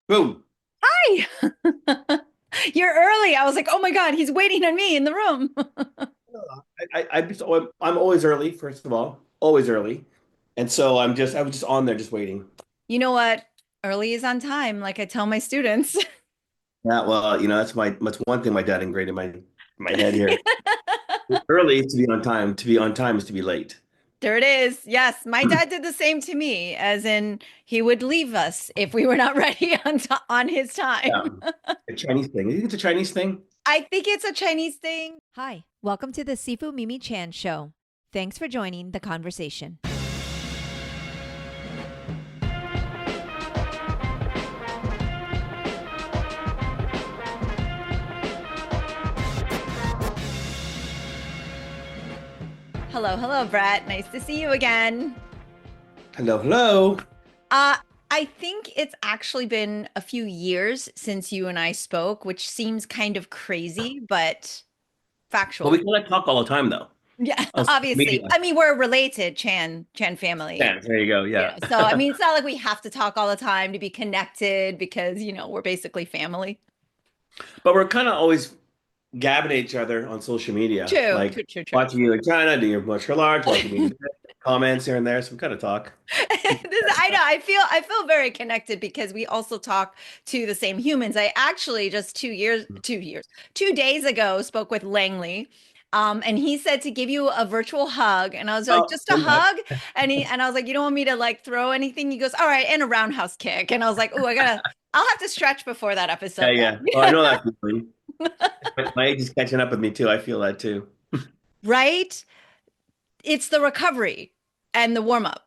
Boom. Hi. You're early. I was like, oh my God, he's waiting on me in the room. I'm always early, first of all, always early. And so I was just on there just waiting. You know what? Early is on time, like I tell my students. Yeah, well, that's one thing my dad ingrained in my head here. Early is to be on time. To be on time is to be late. There it is. Yes, my dad did the same to me, as in he would leave us if we were not ready on his Yeah. time. A Chinese thing. You think it's a Chinese thing? I think it's a Chinese thing. Hi, welcome to the Sifu Mimi Chan Show. Thanks for joining the conversation. Hello, hello, Brett. Nice to see you again. Hello, hello. Uh, I think it's actually been a few years since you and I spoke, which seems kind of crazy, but But we factual. can like talk all the time though. Yeah, On social obviously. media. I mean, we're related, Chan family. Yeah, there you go. Yeah. So I mean, it's not like we have to talk all the time to be connected because, we're basically family. But we're kind of always gabbing at each other on social media, True, like true, true, true. watching you in China, doing your martial arts, watching me comments here and there. So we kind of talk. I know. I feel very connected because we also talk to the same humans. I actually just 2 days ago spoke with Langley. And he said to give you a virtual hug. And I was like, Oh, just a and that. hug. And I was like, you don't want me to like throw anything? He goes, all right, and a roundhouse kick. And I was like, oh, I'll have to stretch before that Yeah, episode yeah. Oh, I then. know that feeling. My age is catching up with me too. I feel that too. Right? It's the recovery and the warm up.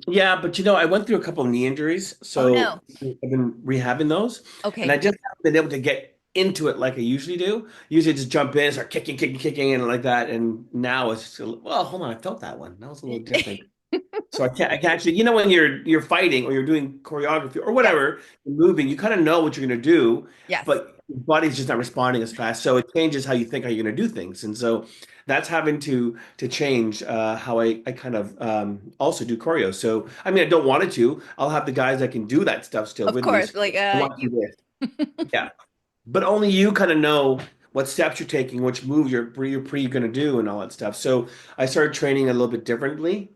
Yeah, but I went through a couple of knee injuries, Oh so no. I've been rehabbing those, and I Okay. just haven't been able to get into it like I usually do. Usually, I just jump in, start kicking, kicking, kicking, and like that. And now it's just, well, hold on, I felt that one. That was a little different. So I can't actually, when you're fighting or you're doing choreography or Yes. whatever, you're moving, you kind of know what you're going to do, Yes. but your body's just not responding as fast. So it changes how you think how you're going to do things. And so that's having to change how I kind of also do choreo. So I mean, I don't want it to. I'll have the guys that can do that stuff still Of with me. course. So Like I want to you do this. Yeah. But only you kind of know what steps you're taking, which moves you're going to do and all that stuff. So I started training a little bit differently.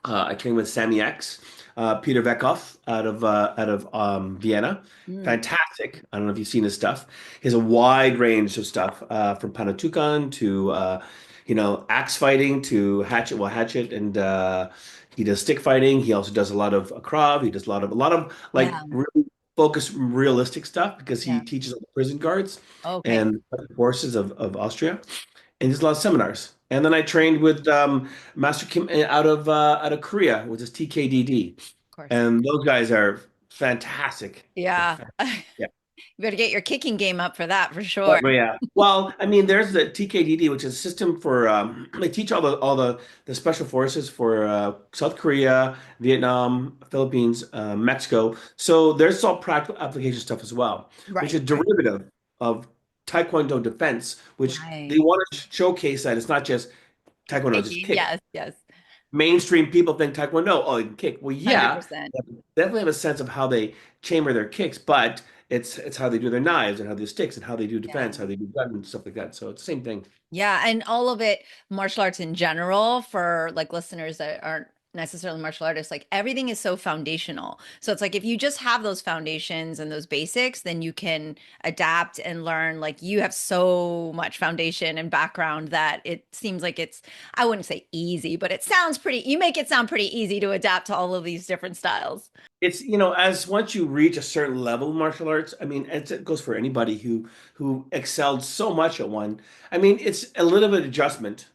I trained with Sammy X, Peter Vekoff out of Vienna. Mm, Fantastic. I don't know if you've seen his stuff. He has a wide range of stuff from Panatukan to axe fighting to hatchet, and he does stick fighting. He also does a lot of Krav. He does a lot of like yeah. really focused realistic stuff because he Yeah. teaches all the prison guards Okay. and forces of Austria and there's a lot of seminars. And then I trained with Master Kim out of Korea, which is TKDD, Of course. and those guys are fantastic. They're Yeah. yeah. You better get your kicking game up for that for sure. But yeah. Well, I mean, there's the TKDD, which is a system for they teach all the special forces for South Korea, Vietnam, Philippines, Mexico. So there's all practical application stuff as well, which Right. is Right. derivative of Taekwondo defense, which they Right. want to showcase that it's not just Taekwondo, just Kicking. kick. Yes. Yes. Mainstream people think Taekwondo, oh, you can kick. Well, yeah, 100%. they definitely have a sense of how they chamber their kicks, but it's how they do their knives and how they do sticks and how they do Yeah. defense, how they do gun and stuff like that. So it's the same thing. Yeah, and all of it, martial arts in general, for like listeners that aren't necessarily martial artists, like everything is so foundational. So it's like if you just have those foundations and those basics, then you can adapt and learn. Like you have so much foundation and background that it seems like I wouldn't say easy, but you make it sound pretty easy to adapt to all of these different styles. It's, as once you reach a certain level of martial arts, I mean, it goes for anybody who excelled so much at one. I mean, it's a little bit of adjustment,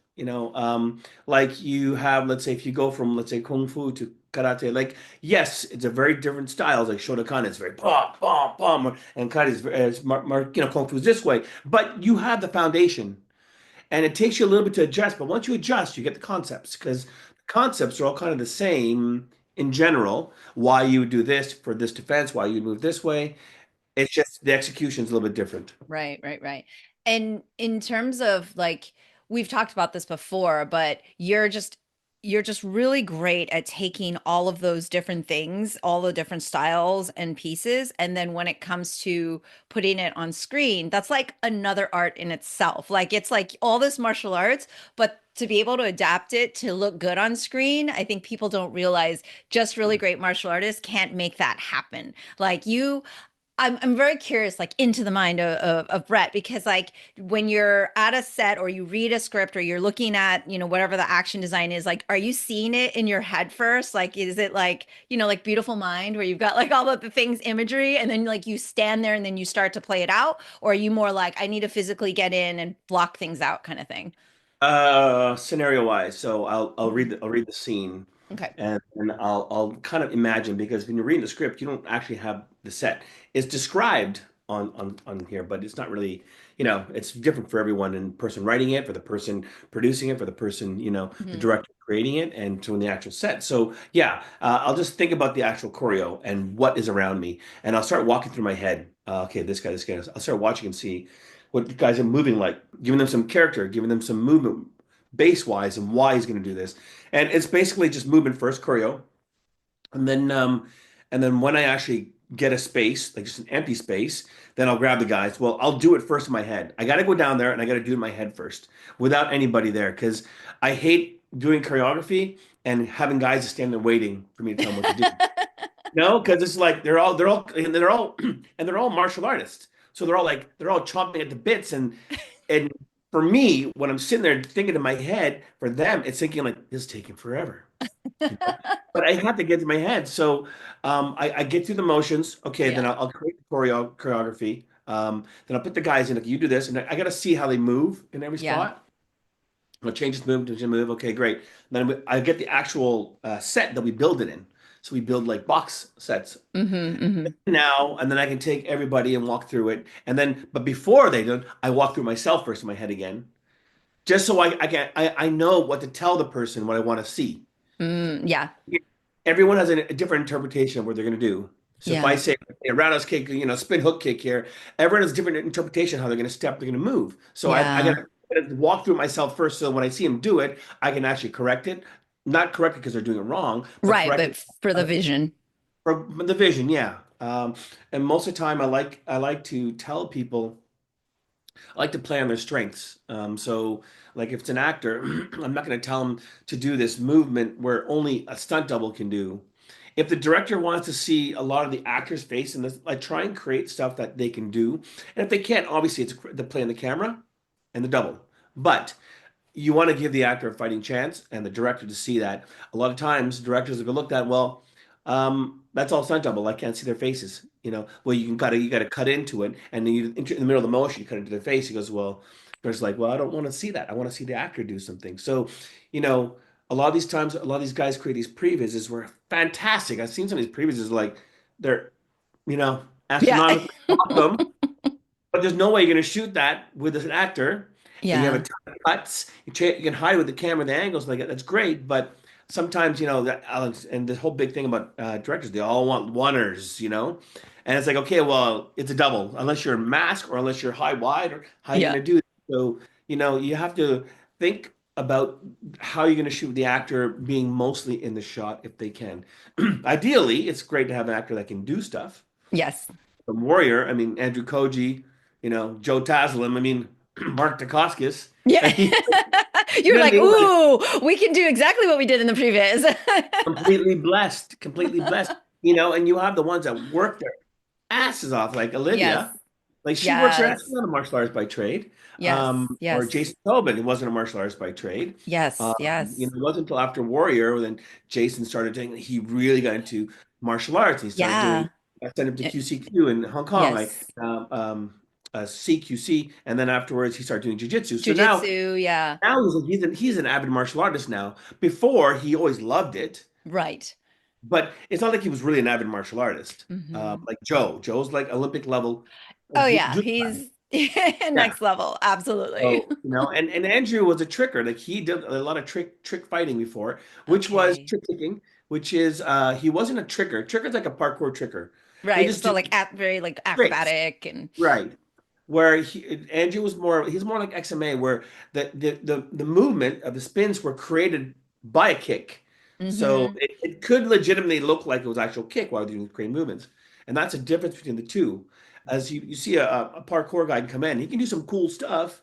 like you have, let's say, if you go from, let's say, kung fu to karate, like, yes, it's a very different styles. Like Shotokan is very bam, bam, bam, and karate kung fu is this way. But you have the foundation, and it takes you a little bit to adjust. But once you adjust, you get the concepts because the concepts are all kind of the same in general. Why you would do this for this defense, why you move this way. It's just the execution is a little bit different. Right, right, right. And in terms of like, we've talked about this before, but you're just you're just really great at taking all of those different things, all the different styles and pieces. And then when it comes to putting it on screen, that's like another art in itself. Like it's like all this martial arts, but to be able to adapt it to look good on screen, I think people don't realize just really great martial artists can't make that happen. Like you, I'm very curious, like into the mind of Brett, because like when you're at a set or you read a script or you're looking at, whatever the action design is, like, are you seeing it in your head first? Like, is it like, like Beautiful Mind where you've got like all of the things imagery and then like you stand there and then you start to play it out? Or are you more like, I need to physically get in and block things out kind of thing? Scenario wise, so I'll Mhm. read the scene, Okay. and I'll kind of imagine, because when you're reading the script, you don't actually have the set. It's described on here, but it's not really, it's different for everyone, and person writing it, for the person producing it, for the person, the Hmm. director creating it, and to the actual set. So yeah, I'll just think about the actual choreo and what is around me, and I'll start walking through my head. Okay, this guy. I'll start watching and see what the guys are moving like, giving them some character, giving them some movement base wise and why he's going to do this. And it's basically just movement first, choreo, and then when I actually get a space, like just an empty space, then I'll grab the guys. Well, I'll do it first in my head. I got to go down there and I got to do it in my head first without anybody there, because I hate doing choreography and having guys stand there waiting for me to tell them what to do. No, because it's like they're all martial artists. So they're all chomping at the bits, and for me, when I'm sitting there thinking in my head, for them, it's thinking like this is taking forever. But I have to get to my head. So I get through the motions. Okay, then Yeah. I'll create the choreography. Then I'll put the guys in, like, you do this, and I got to see how they move in every Yeah. spot. I'll change this move to move. Okay, great. Then I get the actual set that we build it in. So we build like box sets Hmm. Hmm. now, and then I can take everybody and walk through it. And then, but before they do, I walk through myself first in my head again, just so I know what to tell the person, what I want to see. Yeah. Everyone has a different interpretation of what they're going to do. So if I Yeah. say a roundhouse kick, spin hook kick here, everyone has a different interpretation how they're going to step, they're going to move. So I got Yeah. to walk through it myself first, so when I see them do it, I can actually correct it. Not correct it because they're doing it wrong, but Right. correct But it for the vision. from the vision. Yeah. And most of the time, I like to tell people, I like to play on their strengths. So, like if it's an actor, I'm not going to tell them to do this movement where only a stunt double can do. If the director wants to see a lot of the actor's face in this, I try and create stuff that they can do. And if they can't, obviously it's the play on the camera and the double. But you want to give the actor a fighting chance and the director to see that. A lot of times, directors will look at, well, that's all stunt double. I can't see their faces. Well, you gotta cut into it, and then in the middle of the motion, you cut into their face. He goes, well, there's like, well, I don't want to see that. I want to see the actor do something. So, you know, a lot of these times, a lot of these guys create these previses were fantastic. I've seen some of these previses like they're, Yeah. astronomically awesome, but there's no way you're going to shoot that with an actor, and you have a Yeah. ton of cuts. You can hide with the camera, the angles like that. That's great, but sometimes that Alex and this whole big thing about directors, they all want oneers, and it's like, okay, well, it's a double unless you're mask or unless you're high wide, or how are you Yeah. going to do it? So you have to think about how you're going to shoot the actor being mostly in the shot if they can. Ideally, it's great to have an actor that can do stuff Yes. from Warrior. I mean, Andrew Koji, Joe Taslim. I mean, Mark Dacascos. Yeah. I mean, you You're know what I like, mean? Like, ooh, we can do exactly what we did in the previous. completely blessed. And you have the ones that work their asses off, like Yes. Olivia. Like she works her ass. She's Yes. not a martial artist by trade. Yes. Or Yes. Jason Tobin, who wasn't a martial artist by trade. Yes. Yes. It wasn't until after Warrior then Jason started doing. He really got into martial arts. He started doing. Yeah. I sent him to Eh, QCQ in Hong Kong. Yes. CQC, and then afterwards he started doing jiu-jitsu. So Jujitsu. Yeah. now he's an avid martial artist now. Before he always loved it, Right. but it's not like he was really an avid martial artist. Hmm. Like Joe's like Olympic level. Oh yeah. Judo. He's Yeah. next level. Absolutely. So, and Andrew was a tricker. Like he did a lot of trick fighting before, which was Okay. trick kicking, which is he wasn't a tricker. Tricker's like a parkour tricker. They Right. just So do like very like tricks. acrobatic and Right. Where Andrew was more, he's more like XMA, where the movement of the spins were created by a kick. So Hmm. it could legitimately look like it was actual kick while doing crane movements. And that's a difference between the two. As you see a parkour guy come in, he can do some cool stuff,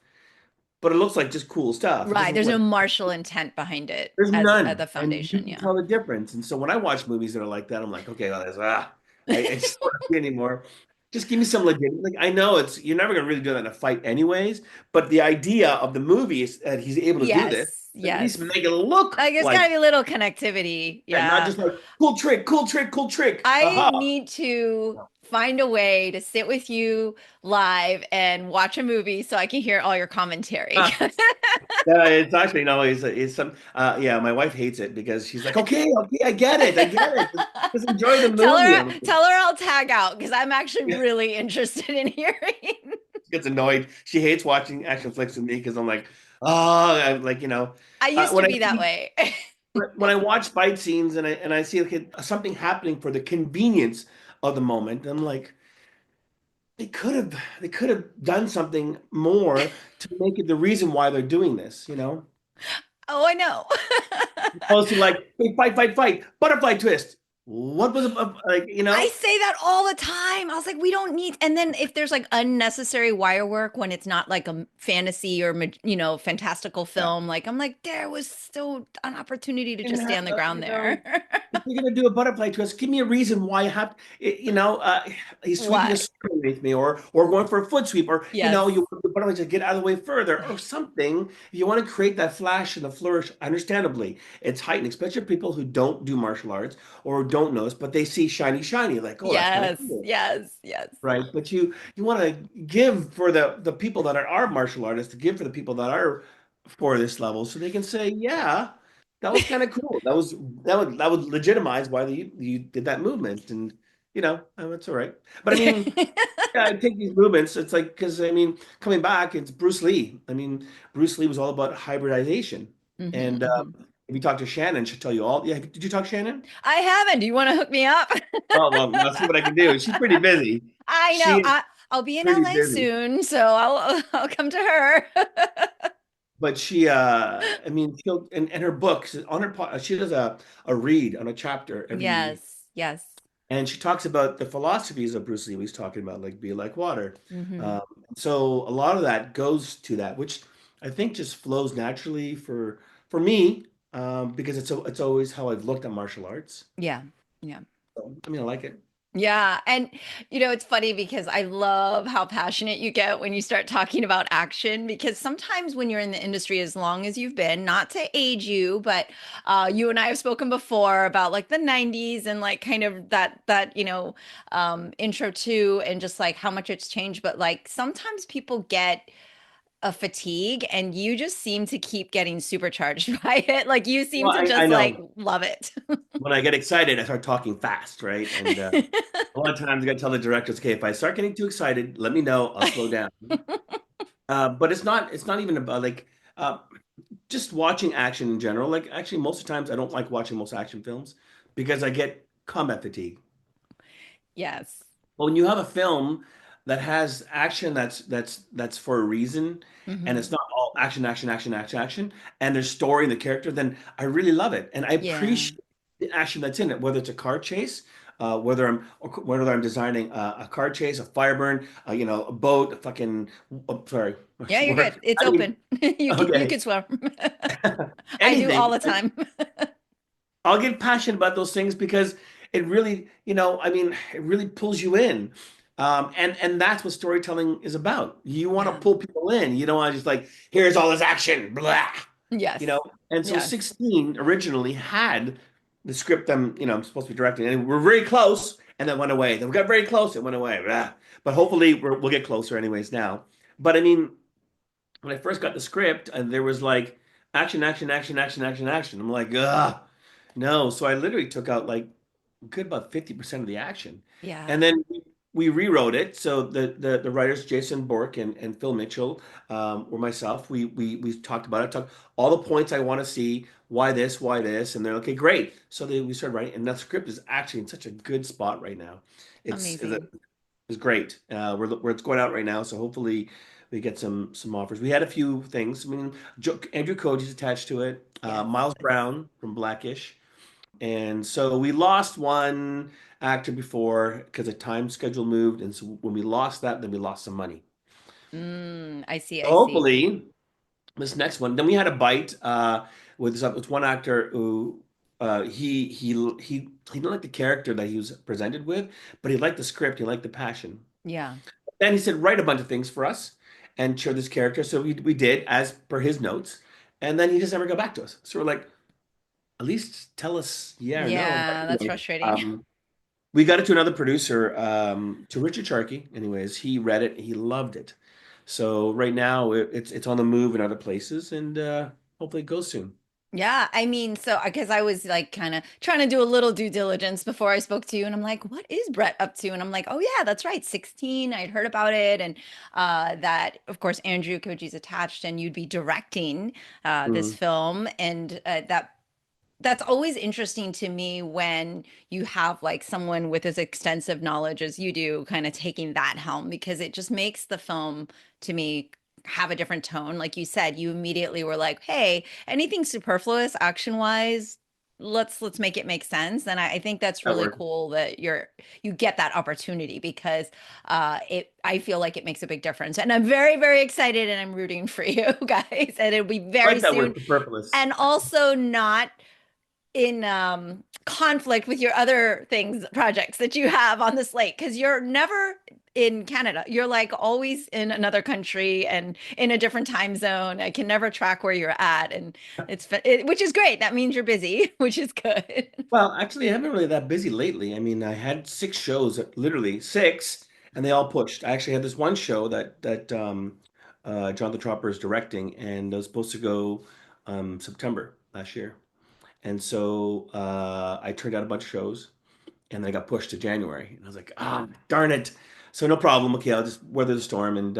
but it looks like just cool stuff. It Right. doesn't look There's no like martial intent behind it there's as at none. the And you foundation. can Yeah. tell the difference. And so when I watch movies that are like that, I'm like, okay, well, I just don't want to see anymore. Just give me some legit. Like I know it's you're never gonna really do that in a fight anyways, but the idea of the movie is that he's able to do this, Yes. at least Yes. make it look Like there's like gotta be a little connectivity. and not Yeah. just like cool trick, cool trick, cool trick. I Aha. need to find a way to sit with you live and watch a movie so I can hear all your commentary. Yeah, it's actually no, it's some yeah, my wife hates it because she's like, okay, okay, I get it. Just enjoy the movie. I'm like, Tell her I'll tag out because I'm actually yeah. really interested in hearing. She gets annoyed. She hates watching action flicks with me because I'm like, oh, I'm like, I used to when I be that see way. when I watch fight scenes and I see like something happening for the convenience of the moment, I'm like, they could have done something more to make it the reason why they're doing this, Oh, I know. opposed to like, hey, fight, fight, fight, butterfly twist. What was it, like, I say that all the time. I was like, we don't need. And then if there's like unnecessary wire work when it's not like a fantasy or fantastical Yeah. film, like I'm like, there was still an opportunity to Didn't just stay have on the to, ground there. if you're gonna do a butterfly twist, give me a reason why you have, he's sweeping a Why? sword underneath me, or going for a foot sweep, or Yes. you want the butterfly to get out of the way further, or something. If you want to create that flash and the flourish, understandably, it's heightened, especially people who don't do martial arts or don't know this, but they see shiny, shiny, like, oh, that's kind of Yes. cool, Yes. Yes. right? But you want to give for the people that are martial artists, to give for the people that are for this level, so they can say, yeah, that was kind of cool. That would legitimize why you did that movement, and it's all right. But I mean, yeah, I take these movements. It's like because I mean, coming back, it's Bruce Lee. I mean, Bruce Lee was all about hybridization, Hmm. and Hmm. if you talk to Shannon, she'll tell you all. Yeah, did you talk to Shannon? I haven't. Do you want to hook me up? Oh well, I'll see what I can do. She's pretty busy. I She know. is I'll be in pretty LA busy. soon, so I'll come to her. But she I mean she'll and her books on she does a read on a chapter every Yes. Yes. and she talks about the philosophies of Bruce Lee he's talking about like be like water. Hmm. um, so a lot of that goes to that, which I think just flows naturally for me, because it's always how I've looked at martial arts. Yeah. Yeah. So I mean I like it. Yeah. And, it's funny because I love how passionate you get when you start talking about action. Because sometimes when you're in the industry as long as you've been, not to age you, but you and I have spoken before about like the 90s and like kind of intro to and just like how much it's changed. But like sometimes people get a fatigue and you just seem to keep getting supercharged by it. Like you seem Well, to I just like know love it. when I get excited I start talking fast, right? And a lot of times I got to tell the directors, okay, if I start getting too excited, let me know, I'll slow down. But it's not even about like uh, just watching action in general. Like actually, most of the times I don't like watching most action films because I get combat fatigue. Yes. But when you have a film that has action that's for a reason, and it's Hmm. not all action, action, action, action, action, and there's story in the character, then I really love it, and I Yeah. appreciate the action that's in it, whether it's a car chase. Whether I'm designing a car chase, a fire burn, a boat, a fucking, oh, sorry, I Yeah, you're good. swear. It's I mean, open. You okay, can swear. I do all anything. the time. I'll get passionate about those things because it really, I mean, it really pulls you in. And that's what storytelling is about. You want to Yeah. pull people in. You don't want to just like, here's all this action, blah, you Yes. know. And so Yes. 16 originally had the script I'm supposed to be directing, and we're very close, and then went away. Then we got very close, it went away. Blah. But hopefully we'll get closer anyways now. But I mean, when I first got the script, and there was like action, action, action, action, action, action. I'm like, ugh, no. So I literally took out like good about 50% of the action. Yeah. And then we rewrote it. So the writers, Jason Bork and Phil Mitchell, or myself, we talked about it, talked all the points I want to see, why this, and they're okay, great. So we started writing, and that script is actually in such a good spot right now. It's Amazing. It's great. It's going out right now, so hopefully we get some offers. We had a few things. I mean, Andrew Cody's attached to it. Yes. Miles Brown from Blackish, and so we lost one actor before because the time schedule moved, and so when we lost that, then we lost some money. I see. So I see. hopefully this next one. Then we had a bite with one actor who he didn't like the character that he was presented with, but he liked the script, he liked the passion. Yeah. Then he said, write a bunch of things for us and show this character. So we did as per his notes. And then he just never got back to us. So we're like, at least tell us yeah or no. But Yeah, that's anyway, frustrating. we got it to another producer, to Richard Sharkey. Anyways, he read it, he loved it. So right now it's on the move in other places, and hopefully it goes soon. Yeah, I mean, so because I was like kind of trying to do a little due diligence before I spoke to you, and I'm like, what is Brett up to? And I'm like, oh yeah, that's right, 16. I'd heard about it, and that of course Andrew Koji's attached, and you'd be directing this Mm. film, and that's always interesting to me when you have like someone with as extensive knowledge as you do kind of taking that helm because it just makes the film to me have a different tone. Like you said, you immediately were like, hey, anything superfluous action wise, let's make it make sense. And I think that's That really worked. cool that you get that opportunity because it I feel like it makes a big difference. And I'm very, very excited and I'm rooting for you guys. And it'll be I very like that soon. word, superfluous. And also not in conflict with your other things projects that you have on the slate because you're never in Canada. You're like always in another country and in a different time zone. I can never track where you're at, and which is great. That means you're busy, which is good. Well, actually, I haven't really that busy lately. I mean, I had six shows, literally six, and they all pushed. I actually had this one show that Jonathan Tropper is directing, and it was supposed to go September last year. And so I turned out a bunch of shows, and then I got pushed to January. And I was like, ah, darn it. So no problem. Okay, I'll just weather the storm. And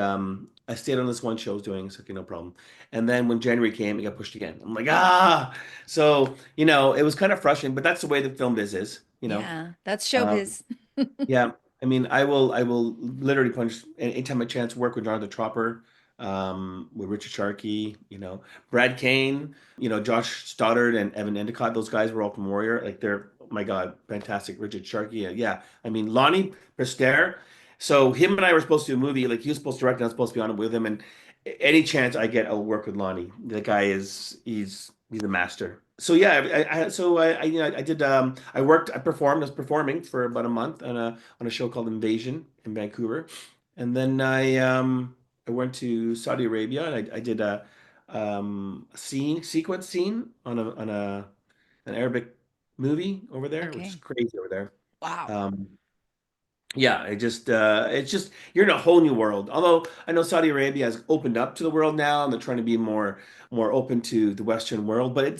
I stayed on this one show I was doing. So okay, no problem. And then when January came, it got pushed again. I'm like, ah. So, it was kind of frustrating, but that's the way the film biz is, you know. Yeah, that's Um, showbiz. yeah, I mean, I will literally punch anytime I chance work with Jonathan Tropper, with Richard Sharkey, Brad Kane, Josh Stoddard and Evan Endicott. Those guys were all from Warrior. Like they're, oh my God, fantastic. Richard Sharkey, yeah. I mean, Lonnie Prester. So him and I were supposed to do a movie. Like he was supposed to direct, and I was supposed to be on it with him. And any chance I get, I'll work with Lonnie. The guy he's a master. So yeah, I did I was performing for about a month on a show called Invasion in Vancouver, and then I went to Saudi Arabia and I did a sequence scene on an Arabic movie over there, which is Okay. crazy over there. Wow. Um, yeah, it's just you're in a whole new world. Although I know Saudi Arabia has opened up to the world now, and they're trying to be more open to the Western world, but Yeah.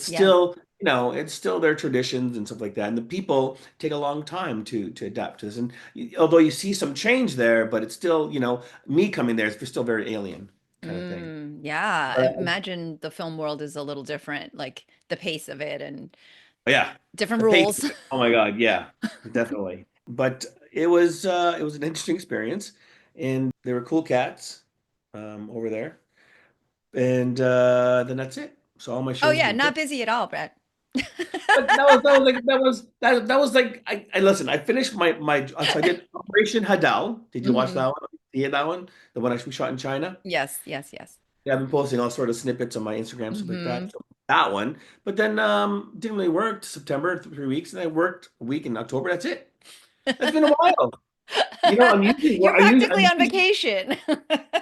it's still their traditions and stuff like that. And the people take a long time to adapt to this. And although you see some change there, but it's still, me coming there, it's still very alien kind of thing. Yeah. I But imagine the film world is a little different, like the pace of it and yeah, different the pace rules. of it. Oh my God, yeah, definitely. But it was an interesting experience, and there were cool cats over there, and then that's it. So all my Oh shows have yeah, been not pushed. busy at all, Brett. But that was like I listen. I finished my so I did Operation Hadal. Did you watch that Hmm. one? See that one? The one we shot in China. Yes, yes, yes. Yeah, I've been posting all sort of snippets on my Instagram, stuff like Hmm. that. So that one, but then didn't really work. September, 3 weeks, and I worked a week in October. That's it. That's been a while. I'm usually You're practically I'm on usually, vacation.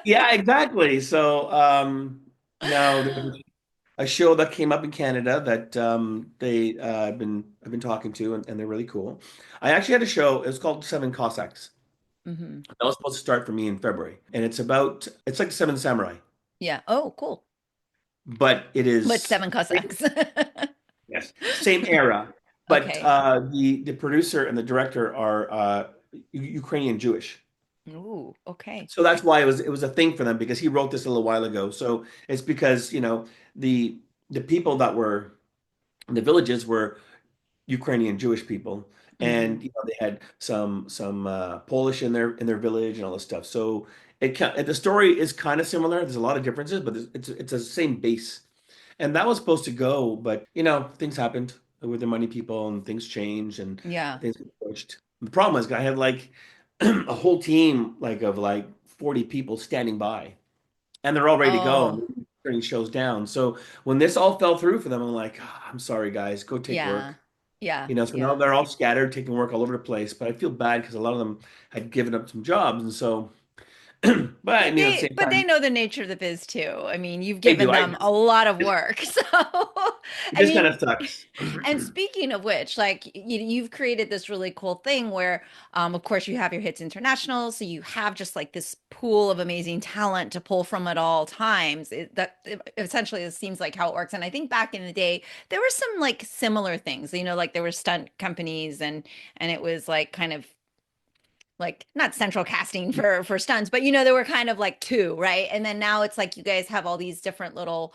yeah, exactly. So now there's a show that came up in Canada that I've been talking to, and they're really cool. I actually had a show. It was called Seven Cossacks. Hmm. That was supposed to start for me in February, and it's like Seven Samurai, Yeah. Oh, cool. but it But is seven Cossacks. yes, same era. But Okay. the producer and the director are Ukrainian Jewish. Ooh, okay. So that's why it was a thing for them because he wrote this a little while ago. So it's because, the people that were the villages were Ukrainian Jewish people, and Mm. you know they had some Polish in their village and all this stuff. So the story is kind of similar. There's a lot of differences, but it's the same base. And that was supposed to go, but you know things happened with the money people, and things changed, and Yeah. things got pushed. The problem is, I had like a whole team of like 40 people standing by, and they're all ready to go, and Oh, we're turning shows down. So when this all fell through for them, I'm like, "Ah, I'm sorry, guys, go take yeah. work." Yeah. You know, so now Yeah. they're all scattered, taking work all over the place. But I feel bad because a lot of them had given up some jobs, and so, but I But mean, at the same they time, know the nature of the biz too. I mean, you've they given do. them a lot of work. So, It I just kind of mean, sucks. and speaking of which, like you've created this really cool thing where, of course, you have your Hits International, so you have just like this pool of amazing talent to pull from at all times. Essentially it seems like how it works. And I think back in the day, there were some like similar things, like there were stunt companies and it was like kind of like not central casting for stunts, but there were kind of like two, right? And then now it's like you guys have all these different little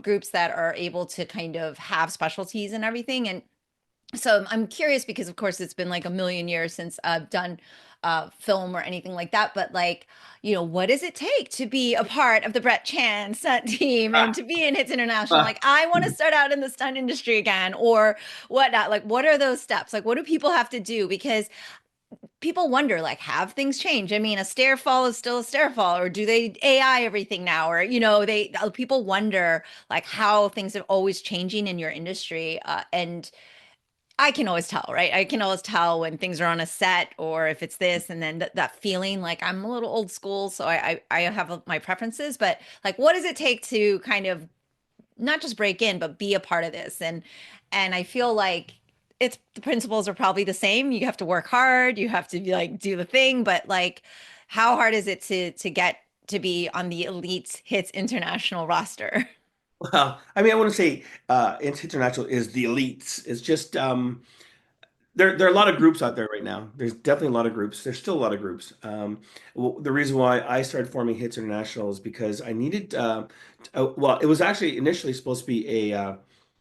groups that are able to kind of have specialties and everything. And so I'm curious because of course it's been like a million years since I've done film or anything like that. But like, what does it take to be a part of the Brett Chan stunt team and to be in Hits International? Like, I want to start out in the stunt industry again or whatnot. Like, what are those steps? Like, what do people have to do? Because people wonder, like, have things changed? I mean, a stair fall is still a stair fall, or do they AI everything now? Or, people wonder like how things are always changing in your industry. And I can always tell, right? I can always tell when things are on a set or if it's this, and then that feeling like I'm a little old school. So I have my preferences, but like, what does it take to kind of not just break in, but be a part of this? And I feel like it's the principles are probably the same. You have to work hard, you have to be like do the thing, but like how hard is it to get to be on the elite Hits International roster? Well, I mean, I wouldn't say international is the elites. It's just there are a lot of groups out there right now. There's definitely a lot of groups. There's still a lot of groups. The reason why I started forming Hits International is because I needed. Well, it was actually initially supposed to be a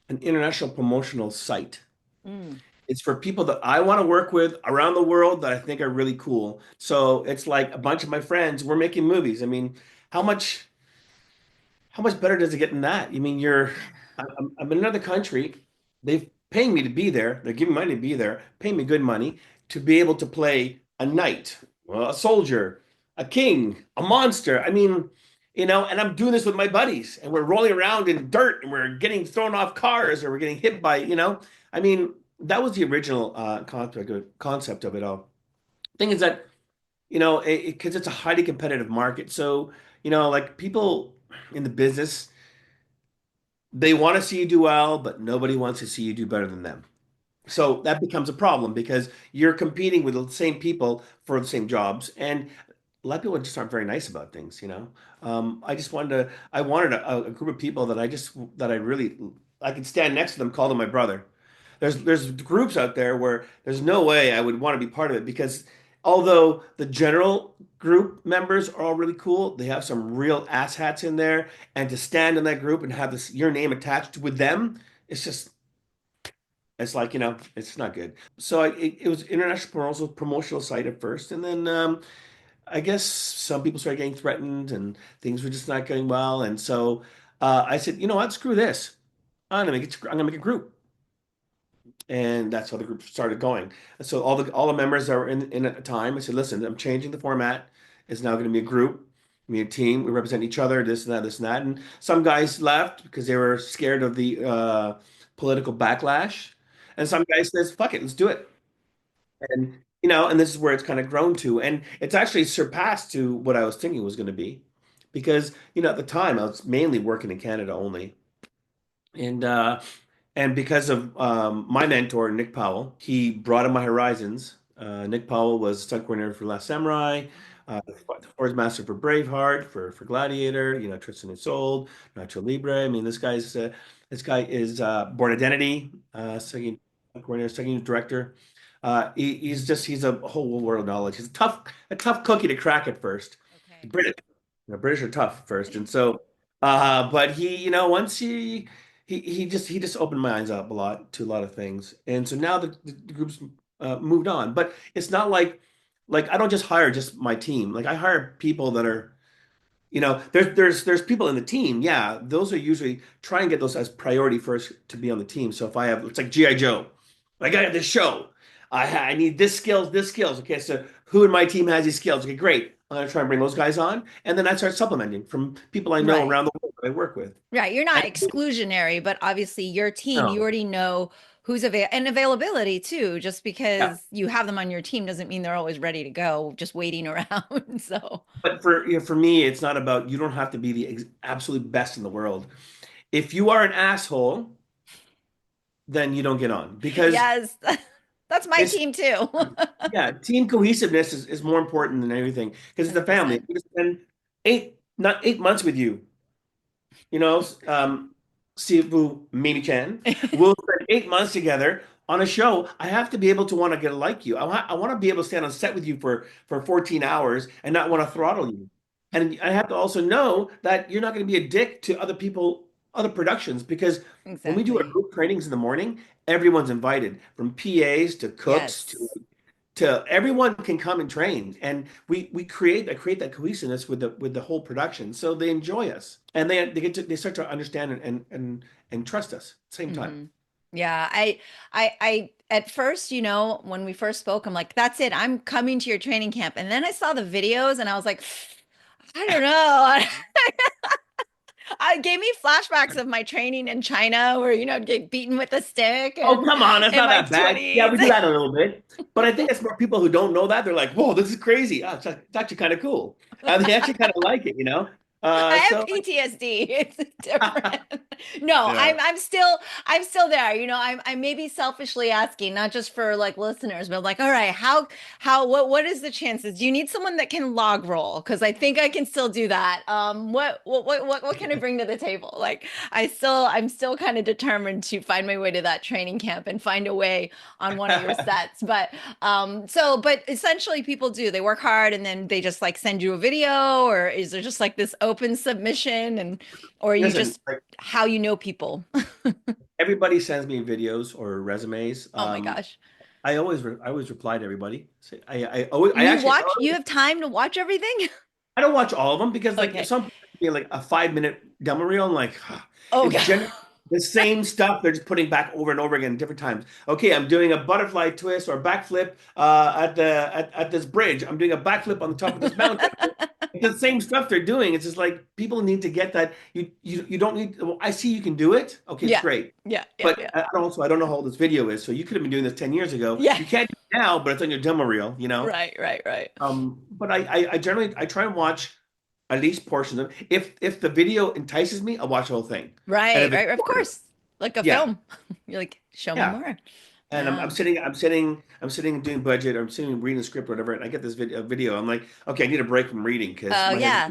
an international promotional site. Mm. It's for people that I want to work with around the world that I think are really cool. So it's like a bunch of my friends. We're making movies. I mean, how much? How much better does it get than that? I mean, I'm in another country. They've paying me to be there. They're giving money to be there, paying me good money to be able to play a knight, well, a soldier, a king, a monster. I mean, and I'm doing this with my buddies, and we're rolling around in dirt, and we're getting thrown off cars, or we're getting hit by. I mean, that was the original concept of it all. Thing is that because it's a highly competitive market. So, like people in the business, they want to see you do well, but nobody wants to see you do better than them. So that becomes a problem because you're competing with the same people for the same jobs, and a lot of people just aren't very nice about things. I wanted a group of people that I could stand next to them, call them my brother. There's groups out there where there's no way I would want to be part of it because although the general group members are all really cool, they have some real asshats in there, and to stand in that group and have your name attached with them, it's just it's like, it's not good. So it was international promotional site at first, and then I guess some people started getting threatened, and things were just not going well. And so I said, you know what, screw this. I'm gonna make a group, and that's how the group started going. And so all the members that were in at the time, I said, listen, I'm changing the format. It's now going to be a group, be a team. We represent each other, this and that, this and that. And some guys left because they were scared of the political backlash, and some guys says, fuck it, let's do it. And this is where it's kind of grown to, and it's actually surpassed to what I was thinking was going to be, because at the time I was mainly working in Canada only, and because of my mentor Nick Powell, he broadened my horizons. Nick Powell was stunt coordinator for Last Samurai, the Force Master for Braveheart, for Gladiator, Tristan and Isolde, Nacho Libre. I mean, this guy is Born Identity, second coordinator, second director. He's a whole world of knowledge. He's a tough cookie to crack at first. Okay. He's British. British are tough at first, and so, but he, once he just opened my eyes up a lot to a lot of things, and so now the group's moved on. But it's not like I don't just hire just my team. Like I hire people that are, there's people in the team. Yeah, those are usually try and get those as priority first to be on the team. So if I have, it's like GI Joe, like I got this show. I need this skills. Okay, so who in my team has these skills? Okay, great. I'm gonna try and bring those guys on, and then I start supplementing from people I know Right. around the world that I work with. Right. You're And not exclusionary, but obviously your team, you no, already know who's and availability too. Just yeah. because you have them on your team doesn't mean they're always ready to go, just waiting around. So, But for me, it's not about you don't have to be the absolute best in the world. If you are an asshole, then you don't get on because yes, that's my it's team too. yeah, team cohesiveness is more important than everything because it's a family. 100%. We spend not 8 months with you, you know, Sifu Mimi-chan. We'll spend 8 months together on a show. I have to be able to want to get like you. I want to be able to stand on set with you for 14 hours and not want to throttle you. And I have to also know that you're not going to be a dick to other people, other productions, because when we do our Exactly. group trainings in the morning, everyone's invited, from PAs to cooks Yes. to everyone can come and train, and we create that cohesiveness with the whole production, so they enjoy us and they start to understand and trust us at the same time. Hmm. Yeah, at first, when we first spoke, I'm like, that's it. I'm coming to your training camp. And then I saw the videos and I was like, I don't know. I gave me flashbacks of my training in China where, I'd get beaten with a stick Oh, and come on, it's in not my that bad. Yeah, 20s. we do that a little bit, but I think it's more people who don't know that they're like, whoa, this is crazy. It's actually kind of cool. They actually kind of like it. I have So PTSD. It's different. No, yeah. I'm still there. I'm maybe selfishly asking, not just for like listeners, but like, all right, what is the chances? Do you need someone that can log roll? Because I think I can still do that. What can I bring to the table? Like, I'm still kind of determined to find my way to that training camp and find a way on one of your sets. But essentially people do. They work hard and then they just like send you a video, or is there just like this open submission or you Listen, just like how you know people? everybody sends me videos or resumes. Oh my gosh. I always reply to everybody. I actually You have time to watch everything? I don't watch all of them because like if Okay. some people be like a 5 minute demo reel, I'm like, Oh it's God. generally the same stuff they're just putting back over and over again different times. Okay, I'm doing a butterfly twist or backflip at this bridge. I'm doing a backflip on the top of this mountain. It's the same stuff they're doing. It's just like people need to get that. You don't need. Well, I see you can do it. Okay, it's Yeah. great. Yeah. Yeah. But Yeah. I don't know how old this video is. So you could have been doing this 10 years ago. Yeah. You can't do it now, but it's on your demo reel. Right. Right. Right. But I generally I try and watch at least portions of it. If the video entices me, I'll watch the whole thing. And Right. if it's Right. Of short, course. Like a yeah, film. You're like, show me yeah. more. And Yeah. I'm sitting and doing budget, or I'm sitting reading the script or whatever, and I get this video. I'm like, okay, I need a break from reading because Oh my head's. yeah.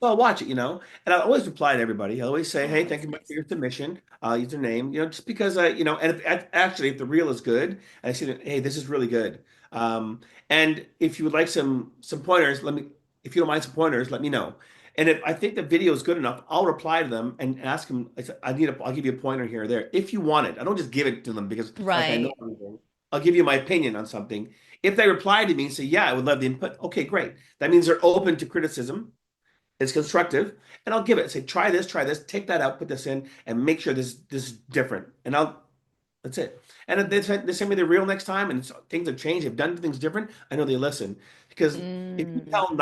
So I'll watch it. And I always reply to everybody. I always say, Oh, hey, thank that's you much for nice. your submission. I'll use your name, just because and actually if the reel is good, and I see that, hey, this is really good. And if you would like some pointers, if you don't mind some pointers, let me know. And if I think the video is good enough, I'll reply to them and ask them. I'll give you a pointer here or there if you want it. I don't just give it to them because like I know Right. everything. I'll give you my opinion on something. If they reply to me and say, yeah, I would love the input. Okay, great. That means they're open to criticism. It's constructive, and I'll give it. Say, try this, take that out, put this in, and make sure this is different. And that's it. And if they send me the reel next time, and things have changed, they've done things different. I know they listen because if you Mm. tell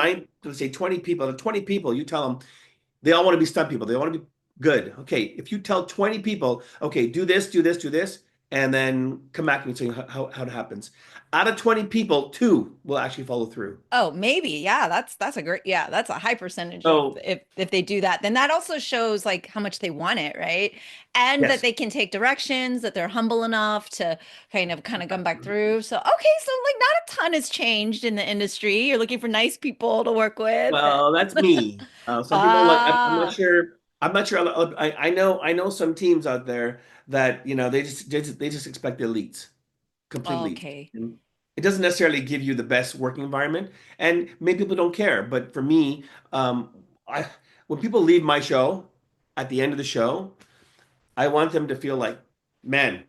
let's say 20 people, the 20 people, you tell them they all want to be stunt people. They want to be good. Okay, if you tell 20 people, okay, do this, do this, do this, and then come back and say how it happens. Out of 20 people, two will actually follow through. Oh, maybe. Yeah, that's a great, yeah, that's a high percentage of So if they do that, then that also shows like how much they want it, right? And that yes. they can take directions, that they're humble enough to kind of come back through. So, okay, so like not a ton has changed in the industry. You're looking for nice people to work with. Well, that's me. Some people like I'm not Ah, sure. I'm not sure. I know some teams out there that they just expect the elites, complete elites. okay. And it doesn't necessarily give you the best working environment, and maybe people don't care. But for me, I when people leave my show at the end of the show, I want them to feel like, man,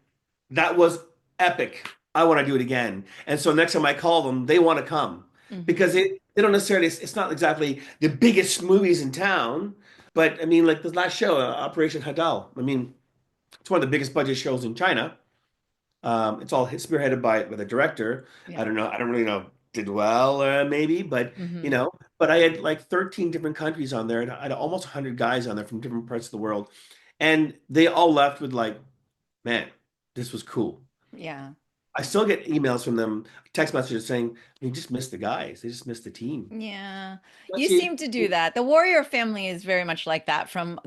that was epic. I want to do it again. And so next time I call them, they want to come because Hmm. they don't necessarily, it's not exactly the biggest movies in town, but I mean, like the last show, Operation Hadal, I mean, it's one of the biggest budget shows in China. It's all spearheaded by the director. I Yeah. don't know. I don't really know. Did well, maybe, but you Hmm. know, but I had like 13 different countries on there, and I had almost 100 guys on there from different parts of the world, and they all left with like, man, this was cool. Yeah. I still get emails from them, text messages saying, "You just missed the guys. They just missed the team." Yeah, you That's it. seem to do that. The Warrior family is very much like that from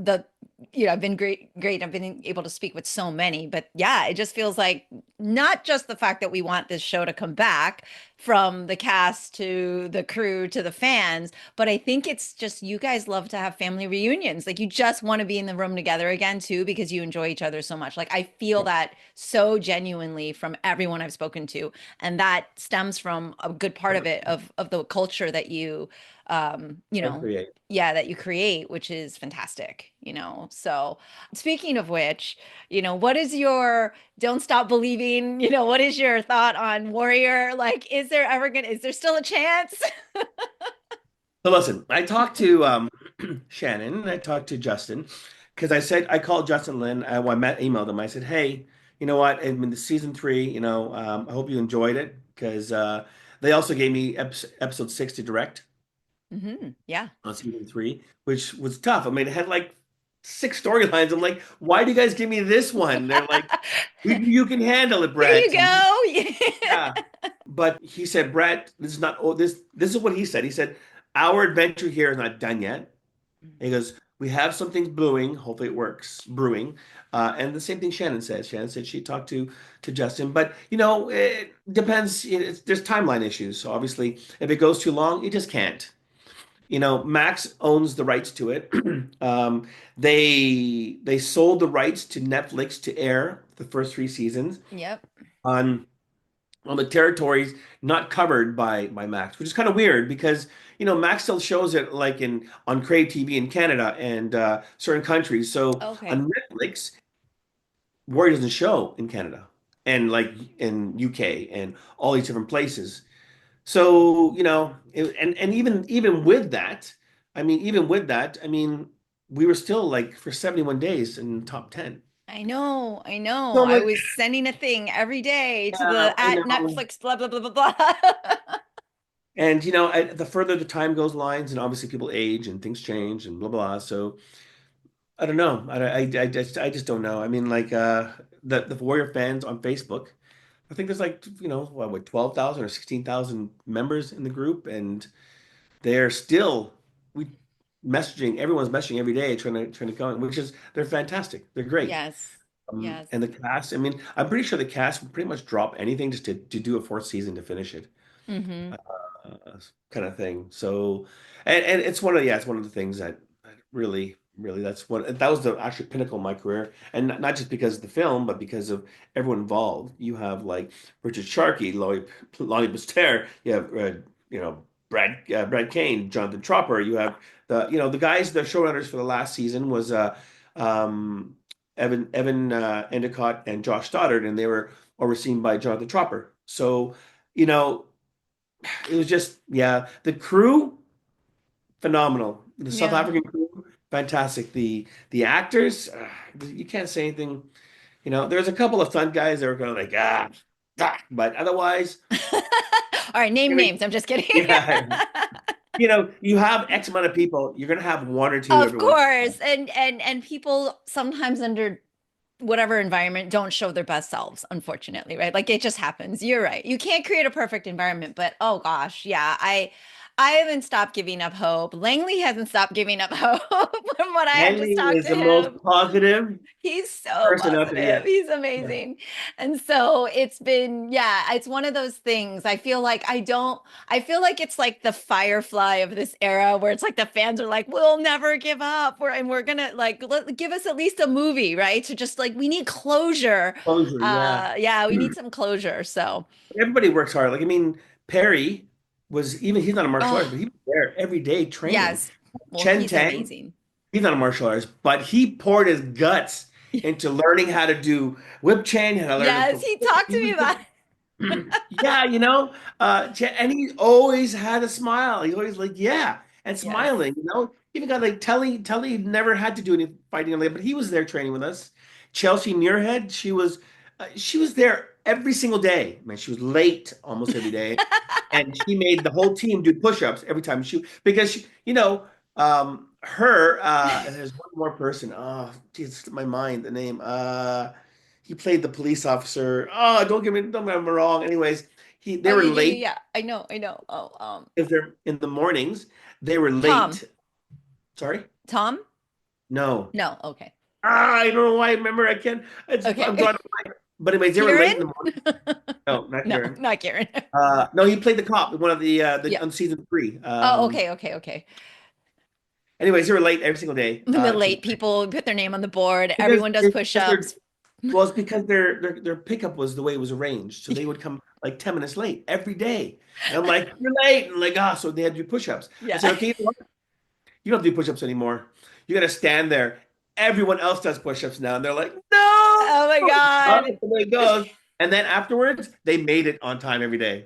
I've been great. I've been able to speak with so many, but yeah, it just feels like not just the fact that we want this show to come back from the cast to the crew to the fans, but I think it's just you guys love to have family reunions. Like you just want to be in the room together again too because you enjoy each other so much. Like I feel that so genuinely from everyone I've spoken to, and that stems from a good part of it of the culture that you you know Create. yeah that you create, which is fantastic, so speaking of which, what is your don't stop believing, what is your thought on Warrior? Like, is there still a chance? So listen, I talked to Shannon, and I talked to Justin, because I called Justin Lin. I emailed him. I said, hey, you know what? I mean, the season three, I hope you enjoyed it because they also gave me episode six to direct Yeah. on season three, which was tough. I mean, it had like six storylines. I'm like, why do you guys give me this one? They're like, you can handle it, There you Brett. Yeah. go. But he said, Brett, this is not, oh, this is what he said. He said, our adventure here is not done yet. And he goes, we have some things brewing. Hopefully it works, brewing. And the same thing Shannon says. Shannon said she talked to Justin, but it depends. There's timeline issues. So obviously, if it goes too long, it just can't. Max owns the rights to it. They sold the rights to Netflix to air the first three seasons Yep. on the territories not covered by Max, which is kind of weird because Max still shows it like in on Crave TV in Canada and certain countries. So Okay. on Netflix, Warrior doesn't show in Canada and like in UK and all these different places. So and even with that, I mean, we were still like for 71 days in top 10. I know. So I'm I like, was sending a thing every day to yeah, the I at know. Netflix, blah, blah, blah, blah, blah. And the further the time goes lines, and obviously people age and things change and blah blah. So I don't know. I just don't know. I mean, like the Warrior fans on Facebook, I think there's like 12,000 or 16,000 members in the group, and they're still we messaging. Everyone's messaging every day, trying to go, which is they're fantastic. They're great. Yes. Yes. And the cast. I mean, I'm pretty sure the cast would pretty much drop anything just to do a fourth season to finish it. Hmm. Kind of thing. So, and it's one of the things that really that was the actual pinnacle of my career, and not just because of the film, but because of everyone involved. You have like Richard Sharkey, Lonnie Buster, you have Brad Kane, Jonathan Tropper. You have the guys, the showrunners for the last season was um, Evan Endicott and Josh Stoddard, and they were overseen by Jonathan Tropper. So. You know, it was just, yeah, the crew, phenomenal. The South Yeah. African crew, fantastic. The actors, you can't say anything. There's a couple of stunt guys that were kind of like, but otherwise, All right, name I mean, names. I'm just kidding. yeah, you have X amount of people, you're gonna have one or two Of every once in a course. while. And people sometimes under whatever environment don't show their best selves, unfortunately, right? Like it just happens. You're right. You can't create a perfect environment, but oh gosh, yeah. I haven't stopped giving up hope. Langley hasn't stopped giving up hope from what I just Langley talked is to the most him. positive He's so person out there positive. yet. He's Yeah. amazing. And so it's been, yeah, it's one of those things. I feel like it's like the Firefly of this era where it's like the fans are like, we'll never give up. We're gonna like give us at least a movie, right? So just like we need closure. Closure, yeah. Yeah, we need some closure. So, Everybody works hard. Like, I mean, Perry was even, he's not a martial artist, oh, but he was there every day training. yes. Well, Chen he's Tang, amazing. he's not a martial artist, but he poured his guts into learning how to do whip chain, how to learn Yes, to. he talked He to me was about it. Yeah, and he always had a smile. He always like, yeah, and Yes. smiling, Even got like Telly never had to do any fighting, but he was there training with us. Chelsea Muirhead, she was there every single day. Man, she was late almost every day, and she made the whole team do push-ups every time because and there's one more person. Oh, geez, my mind, the name. He played the police officer. Oh, don't get me wrong. Anyways, Oh they were yeah, yeah, yeah, late yeah. I know, I know. Oh, if they're in the mornings. They were Tom. late. Sorry? Tom? No. No. Okay. I don't know why I remember. I can't. I'm Okay. drawing a blank. But anyways, they were Kieran? late in the morning. No, not No, Karen. not Kieran. No, he played the cop in one of the Yeah. on season three. Oh, okay, okay, okay. Anyways, they were late every single day When the to late people put their name on the board, because everyone does because they're push-ups. well, it's because their pickup was the way it was arranged. So they would come like 10 minutes late every day. And I'm like, you're late. And like, so they had to do push-ups. I Yeah. said, okay, you don't do push-ups anymore. You got to stand there. Everyone else does push-ups now. And they're like, no, Oh my that's God. the way it goes. And then afterwards, they made it on time every day.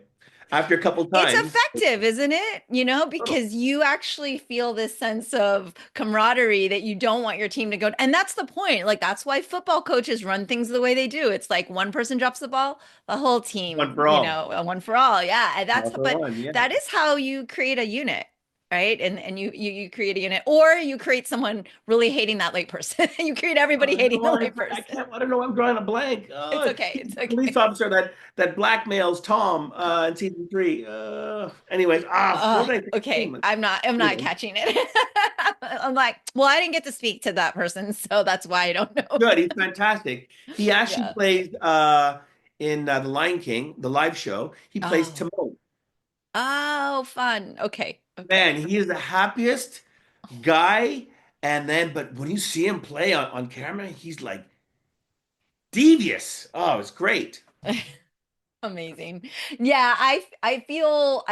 After a couple It's times, effective, isn't it? oh, Because you actually feel this sense of camaraderie that you don't want your team to go. And that's the point. Like, that's why football coaches run things the way they do. It's like one person drops the ball, the whole one team, for all. one for all. Yeah. And All for but one. Yeah. that is how you create a unit, right? And you create a unit, or you create someone really hating that late person. You create everybody I hating the know, late I person. can't. I don't know. I'm drawing a blank. It's okay. He's It's the police okay. officer that blackmails Tom in season three. Anyways, what did I think his Okay. name? I'm not Anyway, catching it. I'm like, well, I didn't get to speak to that person, so that's why I don't know. good. He's fantastic. He actually Yeah. plays in The Lion King, the live show. He plays Oh. Timon. Oh, fun. Okay. Okay. Man, he is the happiest guy. But when you see him play on camera, he's like devious. Oh, it's great. Amazing. Yeah, I feel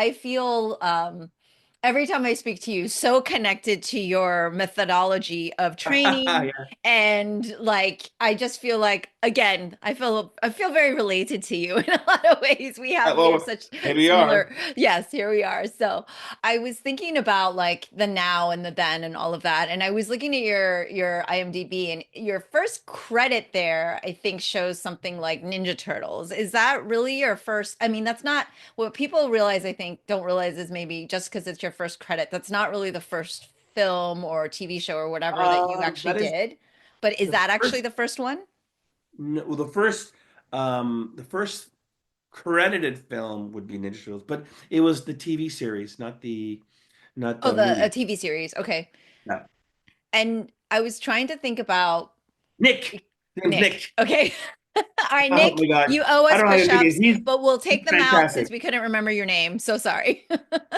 every time I speak to you so connected to your methodology of training, Yeah. and like I just feel like again, I feel very related to you in a lot of ways. We have Well, such here we are. similar, yes, here we are. So I was thinking about like the now and the then and all of that. And I was looking at your IMDb, and your first credit there, I think, shows something like Ninja Turtles. Is that really your first? I mean, that's not what people realize, I think, don't realize is maybe just because it's your first credit, that's not really the first film or TV show or whatever that you actually That is did. But is the that actually first. the first one? No, well, the first credited film would be Ninja Turtles, but it was the TV series, not Oh, the the a movie. TV series. Okay. Yeah. And I was trying to think about Nick. His name's Nick. Nick. Okay. All right, Oh my Nick, God. you owe I us don't know how his name is. push-ups, but we'll He's take them out since fantastic. we couldn't remember your name. So sorry.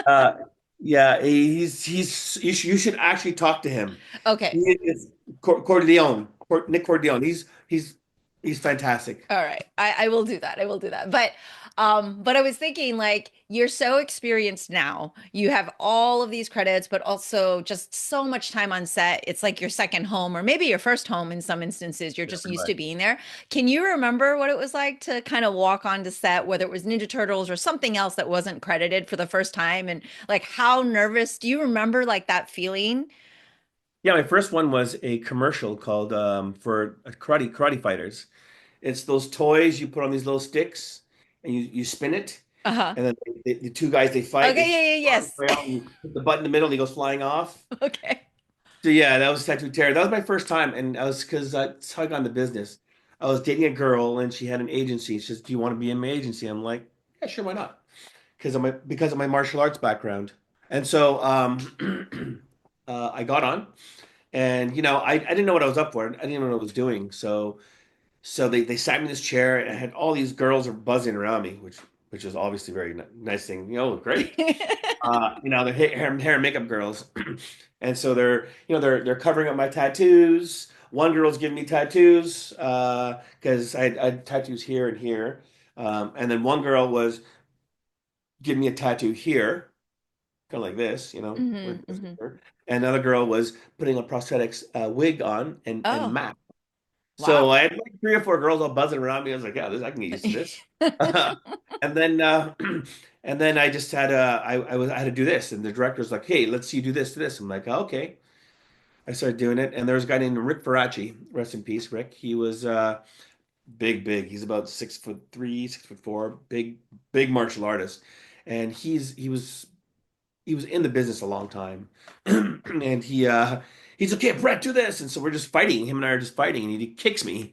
Uh, yeah, you should actually talk to him. He Okay. is Corleone, Nick Corleone. He's fantastic. All right. I will do that. I will do that. But I was thinking like you're so experienced now. You have all of these credits, but also just so much time on set. It's like your second home or maybe your first home in some instances. You're Yeah, just pretty used much. to being there. Can you remember what it was like to kind of walk onto set, whether it was Ninja Turtles or something else that wasn't credited for the first time, and like how nervous, do you remember like that feeling? Yeah, my first one was a commercial called for karate fighters. It's those toys you put on these little sticks and you spin it, Uh-huh. and then the two guys they fight. Okay, They yeah, yeah, yes. fly out and you hit the button in the middle and he goes flying off. Okay. So yeah, that was Tattoo Terror. That was my first time, and I was because that's how I got into business. I was dating a girl and she had an agency. She says, "Do you want to be in my agency?" I'm like, "Yeah, sure, why not?" Because of my martial arts background, and so I got on, and I didn't know what I was up for. I didn't know what I was doing. So they sat me in this chair, and I had all these girls are buzzing around me, which was obviously a very nice thing. Great. They're hair and makeup girls, and so they're covering up my tattoos. One girl's giving me tattoos because I had tattoos here and here, and then one girl was giving me a tattoo here, kind of like this, where Hmm, it goes hmm. here. And another girl was putting a prosthetics wig on and Oh, matte. So wow. I had like three or four girls all buzzing around me. I was like, yeah, I can get used to this. And then and then I just had I had to do this, and the director's like, "Hey, let's see you do this to this." I'm like, oh, "Okay." I started doing it, and there was a guy named Rick Ferracci, rest in peace, Rick. He was big. He's about 6'3", 6'4", big martial artist, and he was in the business a long time, and he's okay, Brett, do this, and so we're just fighting. Him and I are just fighting, and he kicks me,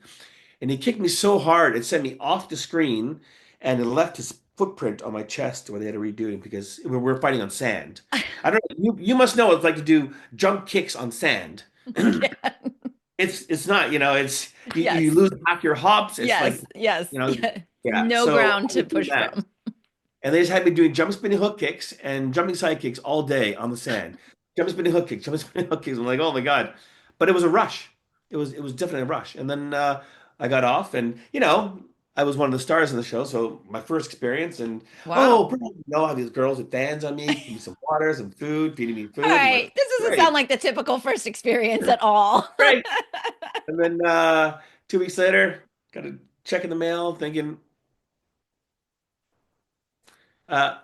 and he kicked me so hard it sent me off the screen, and it left his footprint on my chest where they had to redo it because we're fighting on sand. I don't know. You must know what it's like to do jump kicks on sand. Yeah. It's not, you Yes. lose half your hops. It's like, Yes. Yes. you know, Yeah. yeah. No So ground I to was doing push that. from. And they just had me doing jump spinning hook kicks and jumping side kicks all day on the sand. Jump spinning hook kicks, jump spinning hook kicks. I'm like, oh my God. But it was a rush. It was definitely a rush. And then I got off, and I was one of the stars in the show. So my first experience, and Wow. oh, bro, how these girls with fans on me, give me some water, some food, feeding me All food. I'm like, right. This doesn't great, sound like the typical first experience at all. great. And then 2 weeks later, got a check in the mail thinking,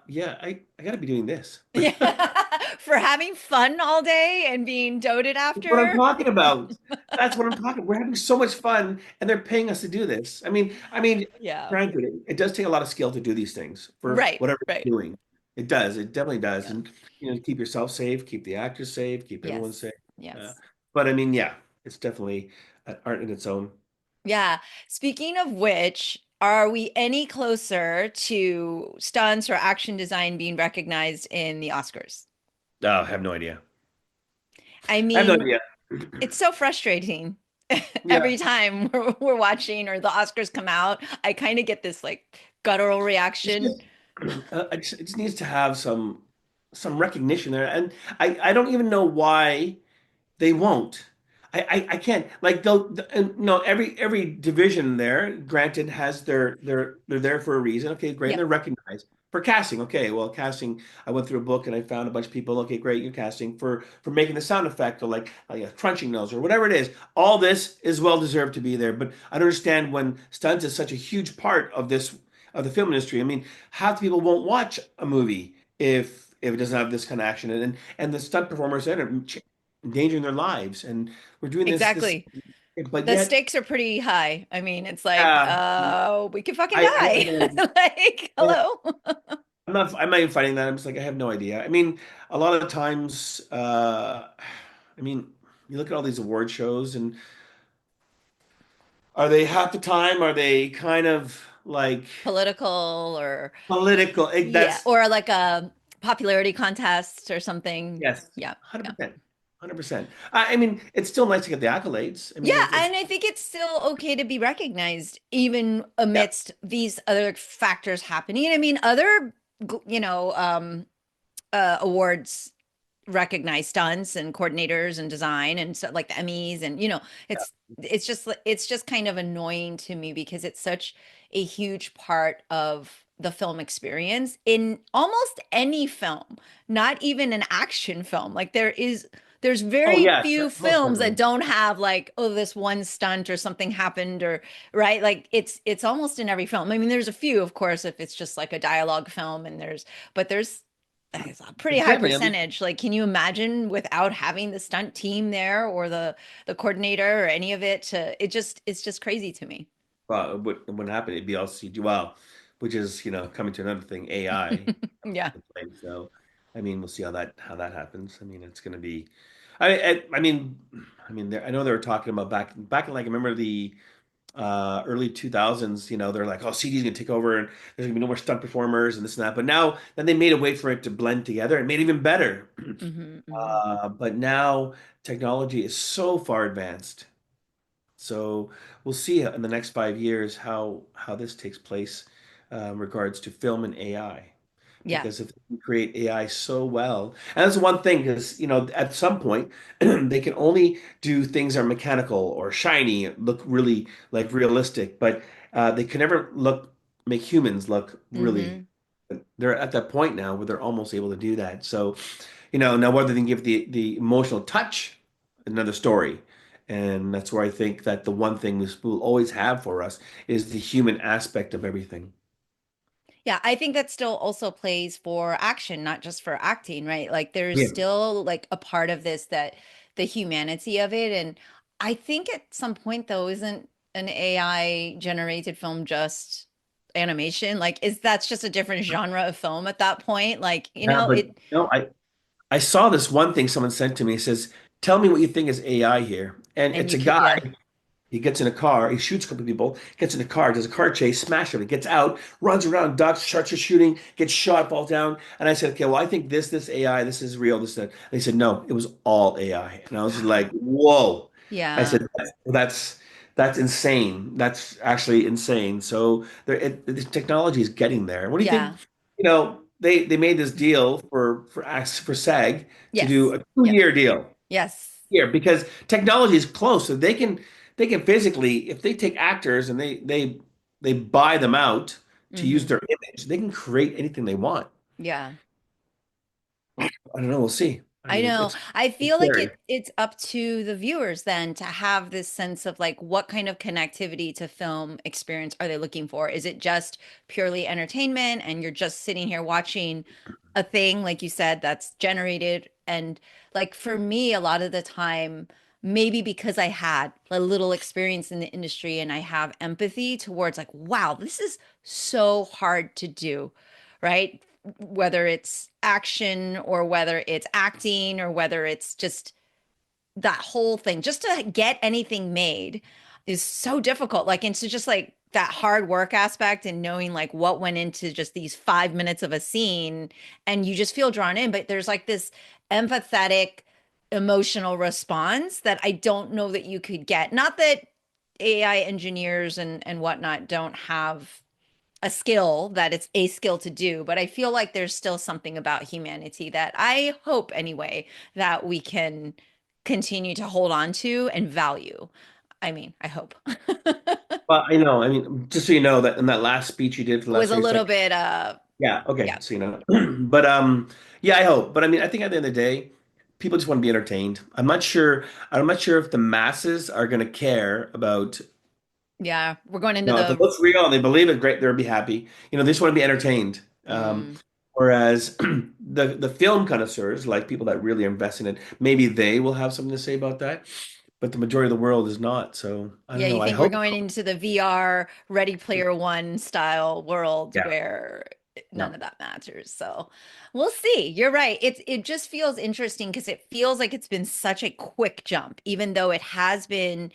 yeah, I got to be doing this. Yeah. For having fun all day and being doted That's what I'm after. talking about. That's what I'm talking. We're having so much fun, and they're paying us to do this. I mean, Yeah. granted, it does take a lot of skill to do these things for Right. whatever Right. you're doing. It does. It definitely does. Yeah. And keep yourself safe, keep the actors safe, keep everyone Yes. safe. Uh, Yes. but I mean, yeah, it's definitely an art in its own. Yeah. Speaking of which, are we any closer to stunts or action design being recognized in the Oscars? Oh, I have no idea. I I have no mean, idea. it's so frustrating. Yeah, Every time we're watching or the Oscars come out, I kind of get this like guttural it's reaction. just it just needs to have some recognition there, and I don't even know why. They won't. I can't like and, no, every division there, granted, has they're there for a reason. Okay, great, and Yep. they're recognized for casting. Okay, well, casting. I went through a book and I found a bunch of people. Okay, great, you're casting for making the sound effect or like a crunching nose or whatever it is. All this is well deserved to be there, but I don't understand when stunts is such a huge part of the film industry. I mean, half the people won't watch a movie if it doesn't have this kind of action, and the stunt performers in it endangering their lives, and we're doing this, Exactly. but The yet, stakes are pretty high. I mean, it's like, yeah, we could fucking I die. Like, well, hello. I'm not even fighting that. I'm just like, I have no idea. I mean, a lot of times, I mean, you look at all these award shows, and are they half the time, are they kind of like Political or political? yeah, That's or like a popularity contest or something. yes, Yeah. Yeah. 100%. 100%. I mean, it's still nice to get the accolades. I Yeah, mean, it's and I think it's still okay to be recognized even yeah. amidst these other factors happening. I mean, other awards recognize stunts and coordinators and design and so like the Emmys and it's just kind of annoying to me because it's such a huge part of the film experience in almost any film, not even an action film. Like there's Oh very yes, few most films that certainly. don't have like, oh, this one stunt or something happened or right. Like it's almost in every film. I mean, there's a few, of course, if it's just like a dialogue film and there's it's a pretty high Definitely, at least. percentage. Like, can you imagine without having the stunt team there or the coordinator or any of it to it's just crazy to me. Well, what wouldn't happen? It'd be all CG. Well, which is coming to another thing, AI Yeah. to play. So, I mean, we'll see how that happens. I mean, it's going to be. I mean, I know they were talking about back in like remember the early 2000s. They're like, oh, CG is going to take over, and there's going to be no more stunt performers and this and that. But now, then they made a way for it to blend together and made it even better. Hmm. Hmm. But now technology is so far advanced. So we'll see in the next 5 years how this takes place in regards to film and AI. Yeah. Because if we create AI so well, and that's one thing, because at some point they can only do things that are mechanical or shiny, look really like realistic, but they can never make humans look really. Hmm. They're at that point now where they're almost able to do that. So now whether they can give the emotional touch, another story. And that's where I think that the one thing this will always have for us is the human aspect of everything. Yeah, I think that still also plays for action, not just for acting, right? Like there's Yeah. still like a part of this that the humanity of it. And I think at some point though, isn't an AI generated film just animation? Like is that's just a different genre of film at that point? Like, Yeah, but it I saw this one thing someone sent to me. It says, "Tell me what you think is AI here." And and it's you a could guy. yeah. He gets in a car. He shoots a couple of people. Gets in a car. Does a car chase. Smashes him. He gets out. Runs around. Ducks. Starts shooting. Gets shot. Falls down. And I said, "Okay, well, I think this AI. This is real. This that." And they said, "No, it was all AI." And I was just like, "Whoa!" I Yeah. said, "That's insane. That's actually insane." So the technology is getting there. What do you think? Yeah. They made this deal for SAG to do Yes. a Yes. 2-year deal Yes. here because technology is close, so they can physically, if they take actors and they buy them out to use Hmm. their image, they can create anything they want. Yeah. I don't know. We'll see. I I mean, know. I it's feel like scary. it's up to the viewers then to have this sense of like what kind of connectivity to film experience are they looking for? Is it just purely entertainment and you're just sitting here watching a thing like you said that's generated and like for me a lot of the time maybe because I had a little experience in the industry and I have empathy towards like wow, this is so hard to do, right? Whether it's action or whether it's acting or whether it's just that whole thing, just to get anything made is so difficult. Like, and to just like that hard work aspect and knowing like what went into just these 5 minutes of a scene and you just feel drawn in. But there's like this empathetic, emotional response that I don't know that you could get. Not that AI engineers and whatnot don't have a skill that it's a skill to do, but I feel like there's still something about humanity that I hope anyway that we can continue to hold on to and value. I mean, I hope. Well, I know. I mean, just so you know that in that last speech you did for the Was last a race, little like, bit yeah, okay, yeah. so you know, but yeah, I hope. But I mean, I think at the end of the day, people just want to be entertained. I'm not sure. I'm not sure if the masses are going to care about. Yeah, we're going into No, if it the looks real and they believe it, great, they'll be happy. They just want to be entertained. mm, Whereas the film connoisseurs, like people that really invest in it, maybe they will have something to say about that. But the majority of the world is not. So I yeah, don't you know. I think we're hope. going into the VR Ready Player One style world Yeah. where Yeah. none of that matters. So we'll see. You're right. It just feels interesting because it feels like it's been such a quick jump, even though it has been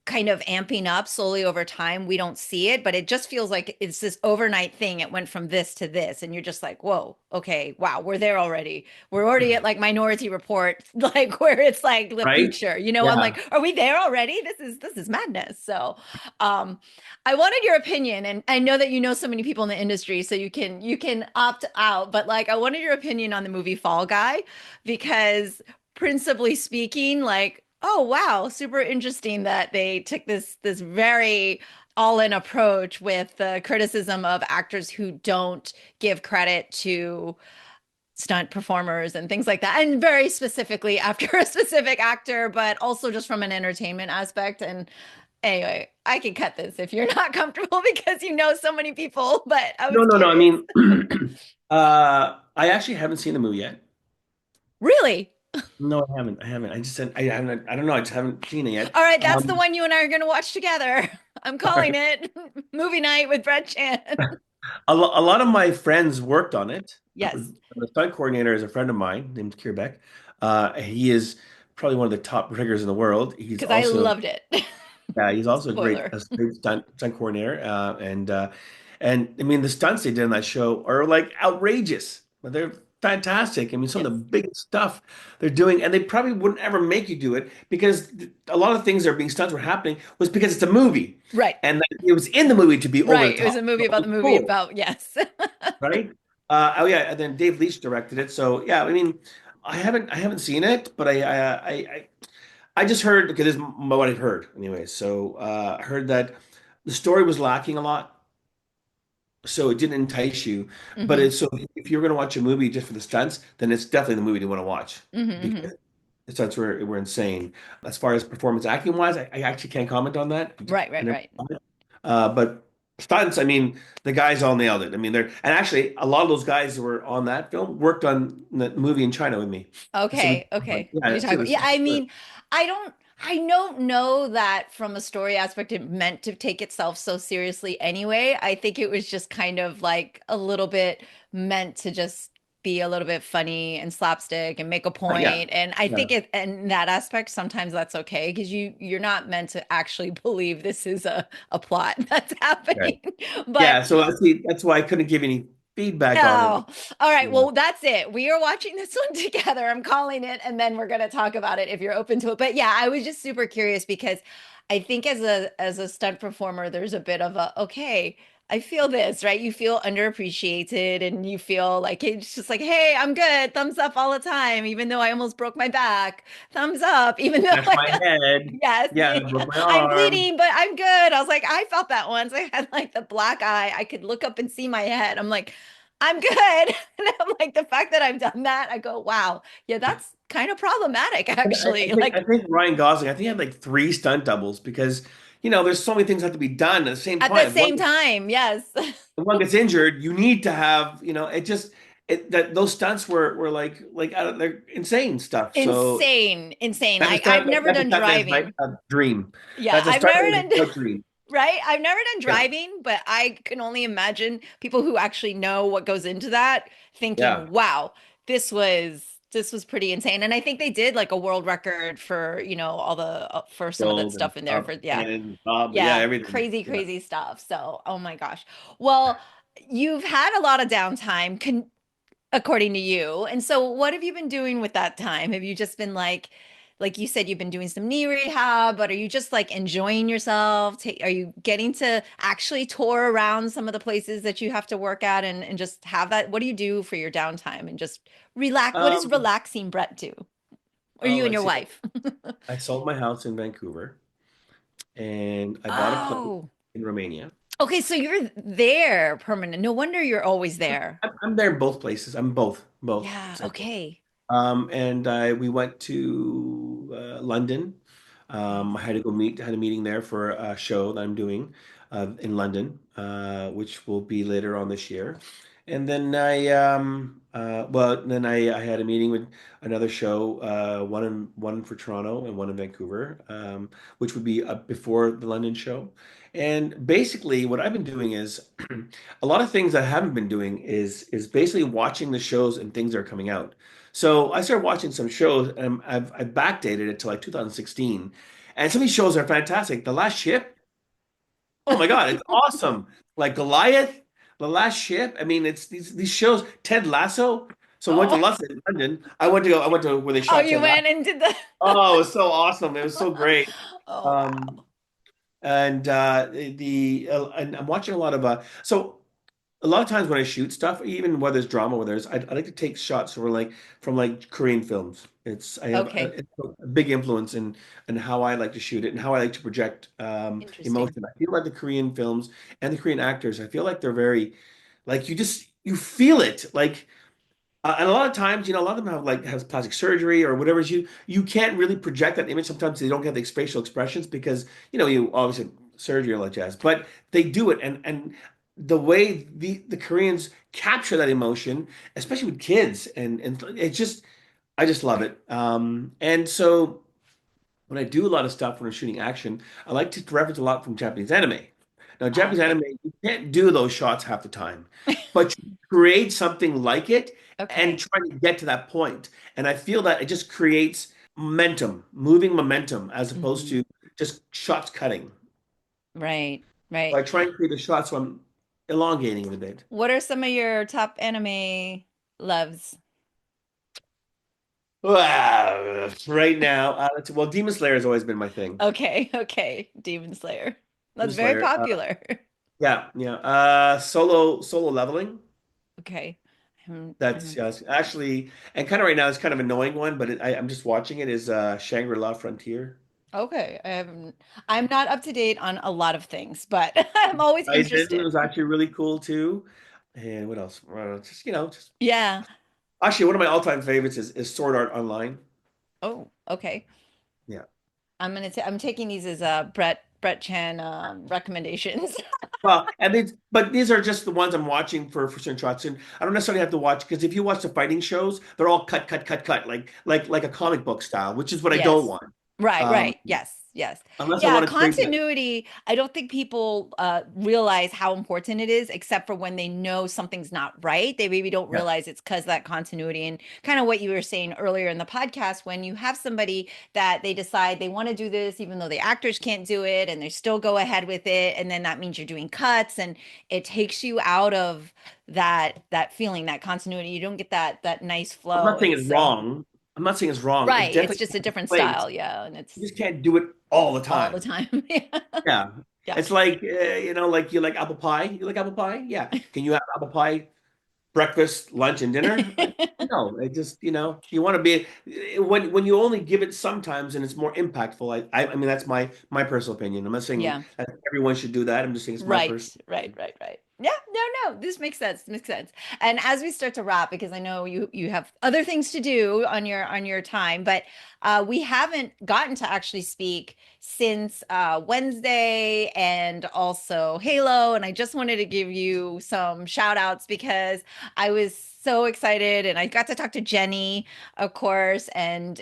kind of amping up slowly over time. We don't see it, but it just feels like it's this overnight thing. It went from this to this, and you're just like, whoa, okay, wow, we're there already. We're already at like Minority Report, like where it's like the Right? future. I'm Yeah. like, are we there already? This is madness. So I wanted your opinion, and I know that you know so many people in the industry, so you can opt out, but like I wanted your opinion on the movie Fall Guy, because principally speaking, like, oh wow, super interesting that they took this very all-in approach with the criticism of actors who don't give credit to stunt performers and things like that, and very specifically after a specific actor, but also just from an entertainment aspect. And anyway, I can cut this if you're not comfortable because you know so many people, but I No, was no, no. I curious. mean, I actually haven't seen the movie yet. Really? No, I haven't. I haven't. I just said I haven't. I don't know. I just haven't seen it yet. All right, that's the one you and I are going to watch together. I'm All calling right. it movie night with Brett Chan. A lot of my friends worked on it. Yes, The stunt coordinator is a friend of mine named Kierbeck. He is probably one of the top riggers in the world. because I loved it. He's also Spoiler. a great stunt coordinator. And I mean, the stunts they did on that show are like outrageous, but they're fantastic. I mean, some Yes. of the biggest stuff they're doing, and they probably wouldn't ever make you do it because a lot of things that are being stunts were happening was because it's a movie, Right. and it was in the movie to be over the Right. It was top. a movie So about it the was movie cool, about, yes. right? Oh yeah, and then Dave Leitch directed it. So yeah, I mean, I haven't seen it, but I just heard because this is what I've heard anyway. So I heard that the story was lacking a lot, so it didn't entice you. But Hmm. it's so if you're going to watch a movie just for the stunts, then it's definitely the movie you want to watch Hmm. Hmm. because the stunts were insane. As far as performance acting wise, I actually can't comment on that. Right, I right, never, right. but. Stunts, I mean, the guys all nailed it. I mean, they're and actually a lot of those guys who were on that film worked on the movie in China with me. So we, Okay, okay. yeah, You talk it about, was yeah, I mean, I don't know that from a story aspect it meant to take itself so seriously anyway. I think it was just kind of like a little bit meant to just be a little bit funny and slapstick and make a yeah, point. And I yeah, think it in that aspect, sometimes that's okay because you're not meant to actually believe this is a plot that's right. happening. But Yeah, so that's why I couldn't give any feedback on it. oh, all right. Yeah. Well, that's it. We are watching this one together. I'm calling it, and then we're going to talk about it if you're open to it. But yeah, I was just super curious because I think as a stunt performer, there's a bit of a okay. I feel this, right? You feel underappreciated and you feel like it's just like, hey, I'm good. Thumbs up all the time, even though I almost broke my back. Thumbs up, even though That's my head. yes, Yeah, I broke my I'm arm. bleeding, but I'm good. I was like, I felt that once. I had like the black eye. I could look up and see my head. I'm like, I'm good. And I'm like, the fact that I've done that, I go, wow, yeah, that's kind of problematic, And actually. I Like think Ryan Gosling, I think he had like three stunt doubles because there's so many things that have to be done at the same at the time. same time, yes. If one gets injured, you need to have, it just that those stunts were like out of they're insane stuff. So Insane, insane. that's a Like I've stunt never that's a done stuntman's driving. dream. Yeah, That's a I've never stuntman's done wet dream. right? I've never done Yeah, driving, but I can only imagine people who actually know what goes into that yeah. thinking, wow, this was pretty insane. And I think they did like a world record for, all the for some of that Gold and stuff in there up for yeah. and Bob, yeah, Yeah, everything. crazy, Yeah. crazy stuff. So, oh my gosh. Well, you've had a lot of downtime. According to you. And so what have you been doing with that time? Have you just been like you said, you've been doing some knee rehab, but are you just like enjoying yourself? Are you getting to actually tour around some of the places that you have to work at and just have that? What do you do for your downtime and just relax? What does Um, relaxing Brett do? Or oh, you and let's your see. wife? I sold my house in Vancouver and I bought a place Oh, in Romania. okay. So you're there permanent. No wonder you're always there. I'm there in both places. I'm both. Yeah. So, Okay. and we went to London. I Nice. had to go had a meeting there for a show that I'm doing in London, which will be later on this year. And then I had a meeting with another show, one for Toronto and one in Vancouver, which would be before the London show. And basically, what I've been doing is a lot of things I haven't been doing is basically watching the shows and things that are coming out. So I started watching some shows and I've backdated it to like 2016. And some of these shows are fantastic. The Last Ship, oh my God, it's awesome. Like Goliath, The Last Ship. I mean, it's these shows, Ted Lasso. So I went to Oh, London. I went to where they oh, shot you Ted Lasso. went and did the Oh, it was so awesome. It was so great. Oh, Um, wow. and and I'm watching a lot of a lot of times when I shoot stuff, even whether it's drama, whether it's, I like to take shots from like Korean films. I have Okay. it's a big influence in how I like to shoot it and how I like to project Interesting. emotion. I feel like the Korean films and the Korean actors, I feel like they're very like you feel it like. And a lot of times, a lot of them has plastic surgery or whatever. You can't really project that image. Sometimes they don't get the facial expressions because you obviously surgery or like jazz, but they do it. And the way the Koreans capture that emotion, especially with kids, and it's just I just love it. And so when I do a lot of stuff when I'm shooting action, I like to reference a lot from Japanese anime. Now, Japanese Okay. anime, you can't do those shots half the time, but you create something like it and Okay. try to get to that point. And I feel that it just creates momentum, moving momentum, as opposed Mhm. to just shots cutting. Right. So Right. I try and create a shot so I'm elongating it a bit. What are some of your top anime loves? Right now, well, Demon Slayer has always been my thing. Okay. Okay. Demon Slayer. Demon That's very Slayer, popular. yeah, yeah. Solo leveling. Okay. That's yes, actually, and kind of right now it's kind of annoying one, but I'm just watching it. Is Shangri-La Frontier? Okay. I'm not up to date on a lot of things, but I'm always Aizen interested. was actually really cool too. And what else? Just just Yeah. actually one of my all-time favorites is Sword Art Online. Oh, okay. Yeah, I'm taking these as Brett Chan recommendations. Well, but these are just the ones I'm watching for certain shots, and I don't necessarily have to watch because if you watch the fighting shows, they're all cut, cut, cut, cut, like a comic book style, which is what I don't Yes. want. Right, Um, right. Yes, yes. unless I Yeah, want to create that. continuity, I don't think people realize how important it is, except for when they know something's not right. They maybe don't Yeah, realize it's because of that continuity. And kind of what you were saying earlier in the podcast, when you have somebody that they decide they want to do this, even though the actors can't do it, and they still go ahead with it, and then that means you're doing cuts, and it takes you out of that feeling, that continuity. You don't get that nice I'm flow. not saying And it's so, wrong. I'm not saying it's wrong. It's right, it's definitely just a different place. style. Yeah, and You it's just can't do it all the all the time. time. Yeah. Yeah, Yeah. it's like like you like apple pie. You like apple pie? Yeah. Can you have apple pie breakfast, lunch, and dinner? No, it just you want to be when you only give it sometimes and it's more impactful. I mean that's my personal opinion. I'm not saying Yeah. that everyone should do that. I'm just saying it's my Right, personal. right, right, right. Yeah, no. This makes sense. Makes sense. And as we start to wrap, because I know you have other things to do on your time, but we haven't gotten to actually speak since Wednesday and also Halo. And I just wanted to give you some shout outs because I was so excited and I got to talk to Jenny, of course, and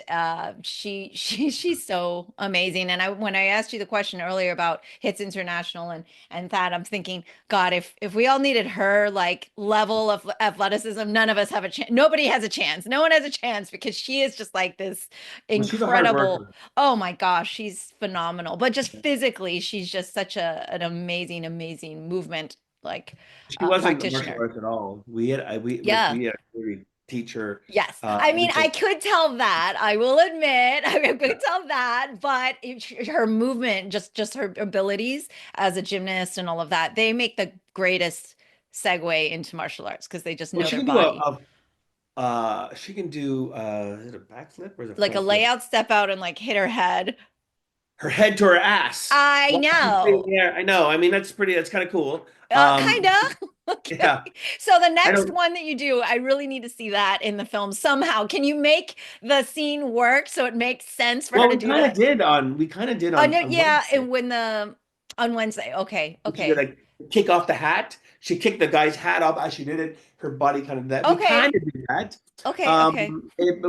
she's so amazing. And I when I asked you the question earlier about Hitz International and that, I'm thinking, God, if we all needed her like level of athleticism, none of us have a chance. Nobody has a chance. No one has a chance because she is just like this Well, she's a hard incredible. worker. Oh my gosh, she's phenomenal. But just physically, she's just such an amazing, amazing movement like She wasn't martial practitioner. arts at all. We had I we like Yeah. we had a really teacher. Yes. I mean, I Because could tell that. I will admit, I could tell that, but her movement, just her abilities as a gymnast and all of that, they make the greatest segue into martial arts because they just well, know she their can do body. she can do is it a backflip or is it a Like a front flip? layout step out and like hit her head. Her head to her ass. I While she's sitting know. there. I know. I mean, that's kind of cool. Kind of. Okay. Yeah. So the I next don't. one that you do, I really need to see that in the film somehow. Can you make the scene work so it makes sense for her Well, to do that? we kind of did No, on yeah, Wednesday. and when the on Wednesday. Okay, She did okay. like kick off the hat. She kicked the guy's hat off as she did it. Her body kind of that. We Okay. kind of did that. Okay, okay. But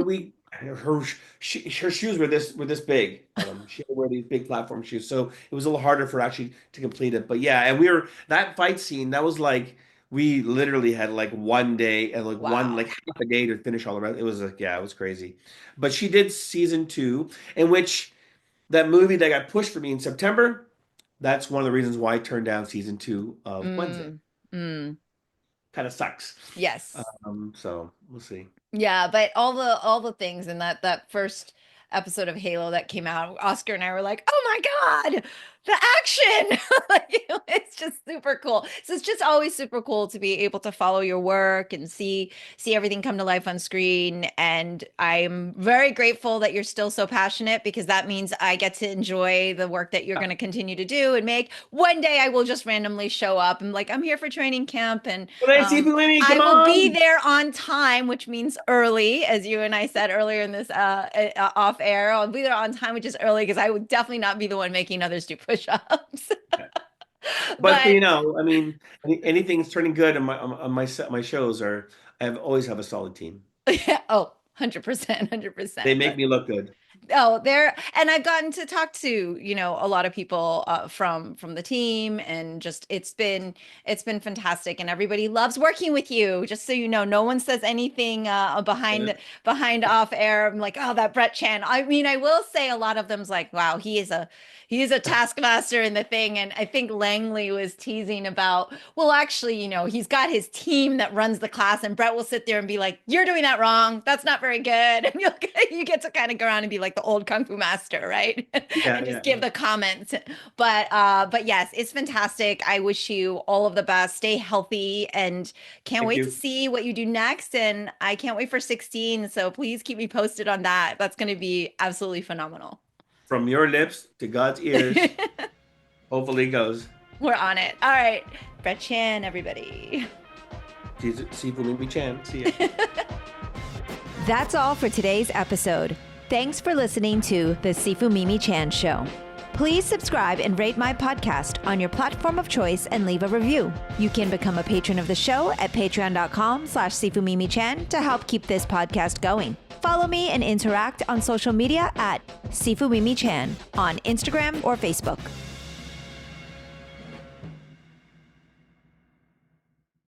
her shoes were this big. She had to wear these big platform shoes, so it was a little harder for her actually to complete it. But yeah, and we were that fight scene. That was like we literally had like one day and like one like Wow. half a day to finish all the rest. It was like yeah, it was crazy. But she did season two, in which that movie that got pushed for me in September. That's one of the reasons why I turned down season two of Wednesday. Mm, mm. Kind of sucks. Yes. So we'll see. Yeah, but all the things in that first episode of Halo that came out, Oscar and I were like, "Oh my God, the action!" Like, it's just super cool. So it's just always super cool to be able to follow your work and see everything come to life on screen. And I'm very grateful that you're still so passionate because that means I get to enjoy the work that you're Yeah. going to continue to do and make. One day I will just randomly show up and like, I'm here for training camp and Well, hey, Sifu Mimi, I come will be on. there on time, which means early, as you and I said earlier in this off air. I'll be there on time, which is early because I would definitely not be the one making others do push-ups. But But I mean, anything's turning good on my set, my shows are. I have always have a solid team. yeah, oh, 100%, They 100%. make But me look good. oh, there, and I've gotten to talk to, a lot of people from the team, and just it's been fantastic, and everybody loves working with you. Just so you know, no one says anything Yeah. behind off air. I'm like, oh, that Brett Chan. I mean, I will say a lot of them's like, wow, he is a taskmaster in the thing, and I think Langley was teasing about, well, actually, he's got his team that runs the class, and Brett will sit there and be like, you're doing that wrong. That's not very good, and you get to kind of go around and be like the old kung fu master, right? Yeah, And yeah, just give yeah. the comments. But yes, it's fantastic. I wish you all of the best. Stay healthy and can't Thank wait to you. see what you do next. And I can't wait for 16. So please keep me posted on that. That's going to be absolutely phenomenal. From your lips to God's ears. Hopefully it goes. We're on it. All right. Brett Chan, everybody. Sifu Mimi Chan. See ya. That's all for today's episode. Thanks for listening to the Sifu Mimi Chan Show. Please subscribe and rate my podcast on your platform of choice and leave a review. You can become a patron of the show at patreon.com/SifuMimiChan to help keep this podcast going. Follow me and interact on social media at SifuMimiChan on Instagram or Facebook.